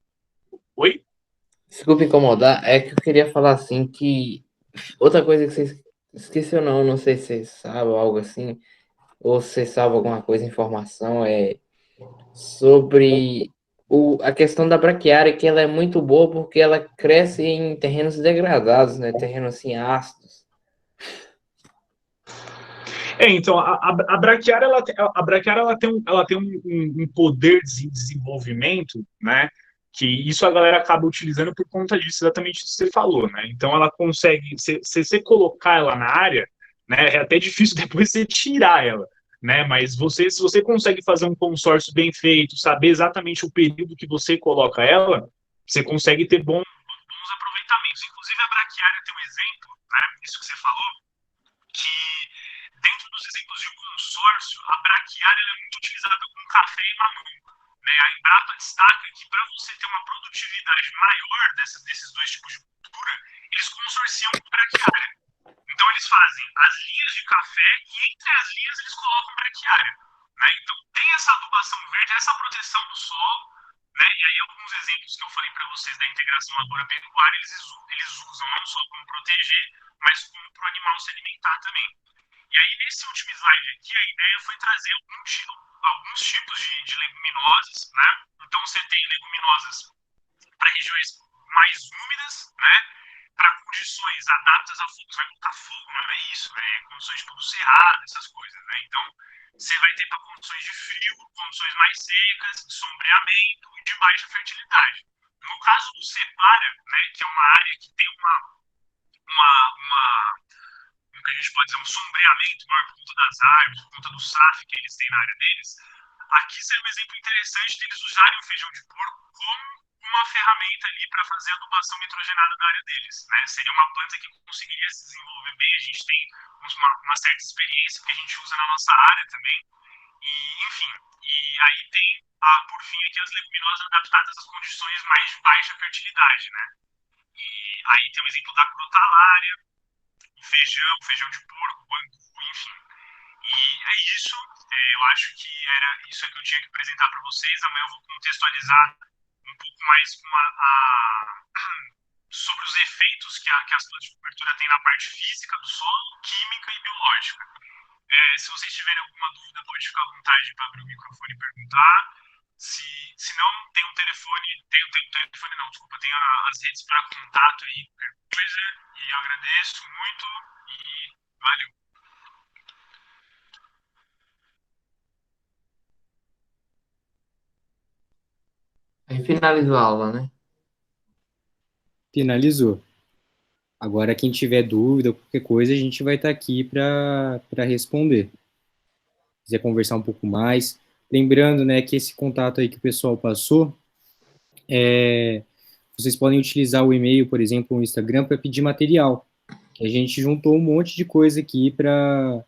H: Oi?
B: Desculpa incomodar, é que eu queria falar assim que outra coisa que vocês esqueceu não sei se vocês sabem ou algo assim, ou se vocês sabem alguma coisa, informação, sobre a questão da braquiária, que ela é muito boa porque ela cresce em terrenos degradados, né? Terrenos assim ácidos.
H: Então, a braquiária, ela tem um poder de desenvolvimento, né? Que isso a galera acaba utilizando por conta disso, exatamente isso que você falou, né? Então, ela consegue, se você colocar ela na área, né? É até difícil depois você tirar ela, né? Mas se você consegue fazer um consórcio bem feito, saber exatamente o período que você coloca ela, você consegue ter bons aproveitamentos. Inclusive, a braquiária tem um exemplo, né? Isso que você falou, que dentro dos exemplos de consórcio, a braquiária é muito utilizada com café e mamão, né? A Embrapa destaca que para você ter uma produtividade maior desses dois tipos de cultura, eles consorciam com braquiária. Então eles fazem as linhas de café e entre as linhas eles colocam braquiária, né? Então tem essa adubação verde, essa proteção do solo, né? E aí alguns exemplos que eu falei para vocês da integração lavoura-pecuária, eles usam não só como proteger, mas como para o animal se alimentar também. E aí, nesse último slide aqui, a ideia foi trazer alguns tipos de leguminosas, né? Então, você tem leguminosas para regiões mais úmidas, né? Para condições adaptadas a fogo, você vai colocar fogo, não é isso, né? Condições tipo do cerrado, essas coisas, né? Então, você vai ter para condições de frio, condições mais secas, de sombreamento e de baixa fertilidade. No caso do separa, né? Que é uma área que tem como que a gente pode dizer, um sombreamento maior por conta das árvores, por conta do SAF que eles têm na área deles, aqui seria um exemplo interessante deles usarem o feijão de porco como uma ferramenta ali para fazer a adubação nitrogenada da área deles, né? Seria uma planta que conseguiria se desenvolver bem, a gente tem uma certa experiência que a gente usa na nossa área também, e enfim, e aí tem, por fim, aqui as leguminosas adaptadas às condições mais de baixa fertilidade, né? E aí tem o exemplo da crotalária, o feijão de porco, o angu, enfim. E é isso. Eu acho que era isso que eu tinha que apresentar para vocês. Amanhã eu vou contextualizar um pouco mais com sobre os efeitos que as plantas de cobertura têm na parte física do solo, química e biológica. Se vocês tiverem alguma dúvida, pode ficar à vontade para abrir o microfone e perguntar. Se não, tem um telefone, tem um telefone não, desculpa, tem as redes para contato aí, qualquer coisa. E eu agradeço muito e valeu.
B: Aí finalizou a aula, né?
A: Finalizou. Agora, quem tiver dúvida, qualquer coisa, a gente vai estar aqui para responder. Se quiser conversar um pouco mais. Lembrando, né, que esse contato aí que o pessoal passou, vocês podem utilizar o e-mail, por exemplo, o Instagram, para pedir material. Que a gente juntou um monte de coisa aqui para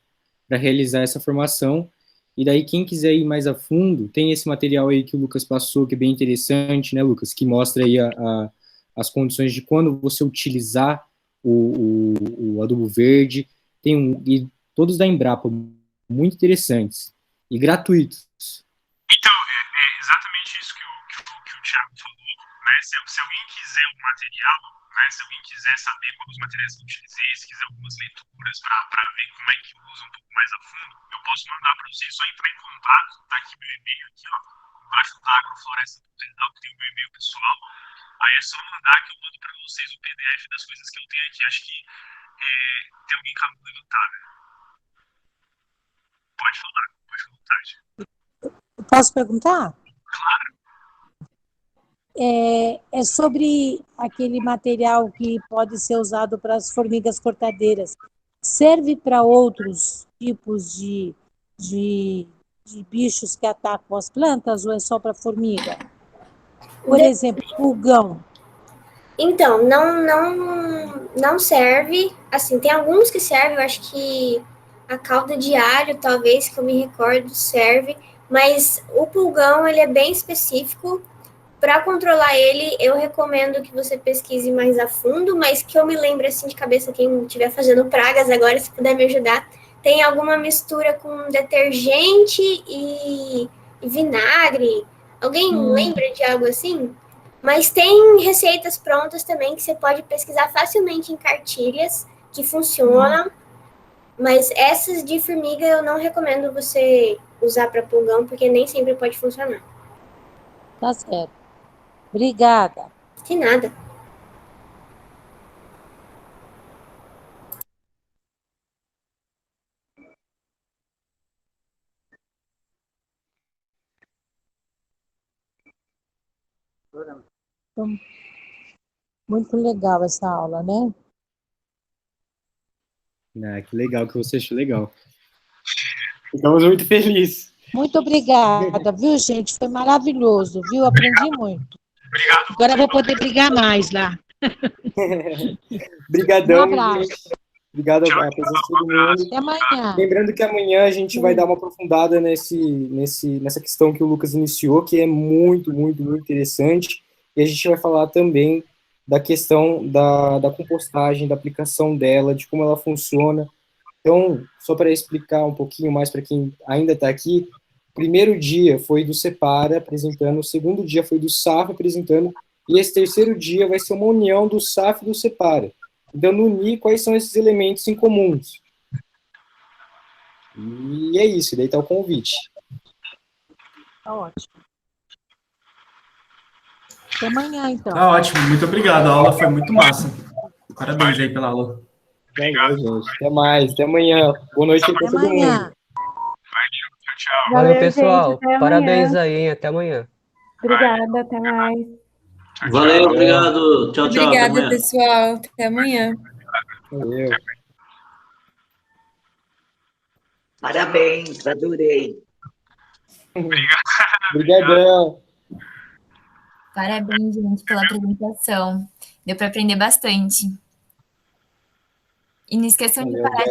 A: realizar essa formação. E daí, quem quiser ir mais a fundo, tem esse material aí que o Lucas passou, que é bem interessante, né, Lucas? Que mostra aí as condições de quando você utilizar o adubo verde. E todos da Embrapa, muito interessantes e gratuitos.
H: Então, é exatamente isso que o Thiago falou, né? Se alguém quiser o material, né? Se alguém quiser saber quais os materiais que eu utilizei, se quiser algumas leituras para ver como é que usa um pouco mais a fundo, eu posso mandar para vocês, só entrar em contato, tá aqui meu e-mail, aqui, ó, embaixo da Agrofloresta Tutorial, que tem o meu e-mail pessoal. Aí é só mandar que eu mando para vocês o PDF das coisas que eu tenho aqui. Acho que tem alguém com a mão levantada. Pode falar, pode ficar à vontade.
E: Posso perguntar?
H: Claro.
E: É sobre aquele material que pode ser usado para as formigas cortadeiras. Serve para outros tipos de bichos que atacam as plantas ou é só para formiga? Por exemplo, pulgão.
G: Então, não serve. Assim, tem alguns que servem, eu acho que a calda de alho, talvez, que eu me recordo, serve. Mas o pulgão, ele é bem específico. Para controlar ele, eu recomendo que você pesquise mais a fundo, mas que eu me lembre assim de cabeça, quem estiver fazendo pragas agora, se puder me ajudar, tem alguma mistura com detergente e vinagre. Alguém lembra de algo assim? Mas tem receitas prontas também que você pode pesquisar facilmente em cartilhas que funcionam. Mas essas de formiga eu não recomendo você usar para pulgão, porque nem sempre pode funcionar.
E: Tá certo. Obrigada.
G: De nada.
E: Então, muito legal essa aula, né?
A: Que legal que você achou legal. Estamos muito felizes.
E: Muito obrigada, viu, gente? Foi maravilhoso, viu? Aprendi muito.
H: Obrigado.
E: Agora eu vou poder brigar mais lá.
A: Obrigadão.
E: Um abraço.
A: Obrigado à presença de todo mundo.
E: Até amanhã.
A: Lembrando que amanhã a gente vai dar uma aprofundada nessa questão que o Lucas iniciou, que é muito, muito, muito interessante. E a gente vai falar também da questão da compostagem, da aplicação dela, de como ela funciona. Então, só para explicar um pouquinho mais para quem ainda está aqui, o primeiro dia foi do Separa apresentando, o segundo dia foi do SAF apresentando, e esse terceiro dia vai ser uma união do SAF e do Separa, dando unir quais são esses elementos em comuns. E é isso, daí está o convite.
E: Tá ótimo. Até amanhã, então.
F: Tá ótimo, muito obrigado. A aula foi muito massa. Parabéns aí pela aula.
A: Legal, gente. Até mais, até amanhã. Boa noite
E: Até
A: para todo mundo.
E: amanhã.
H: Tchau, tchau.
C: Valeu,
I: Valeu, pessoal.
C: gente, até
I: Parabéns
C: amanhã.
I: aí, hein? Até amanhã.
C: Obrigada, até mais.
J: Valeu, obrigado. Tchau, tchau. Até
K: Obrigada,
J: amanhã.
K: pessoal. Até amanhã.
A: Valeu.
L: Parabéns, adorei.
A: Obrigadão.
K: Parabéns, gente, pela apresentação. Deu para aprender bastante. E não esqueçam de
A: Valeu,
K: parar de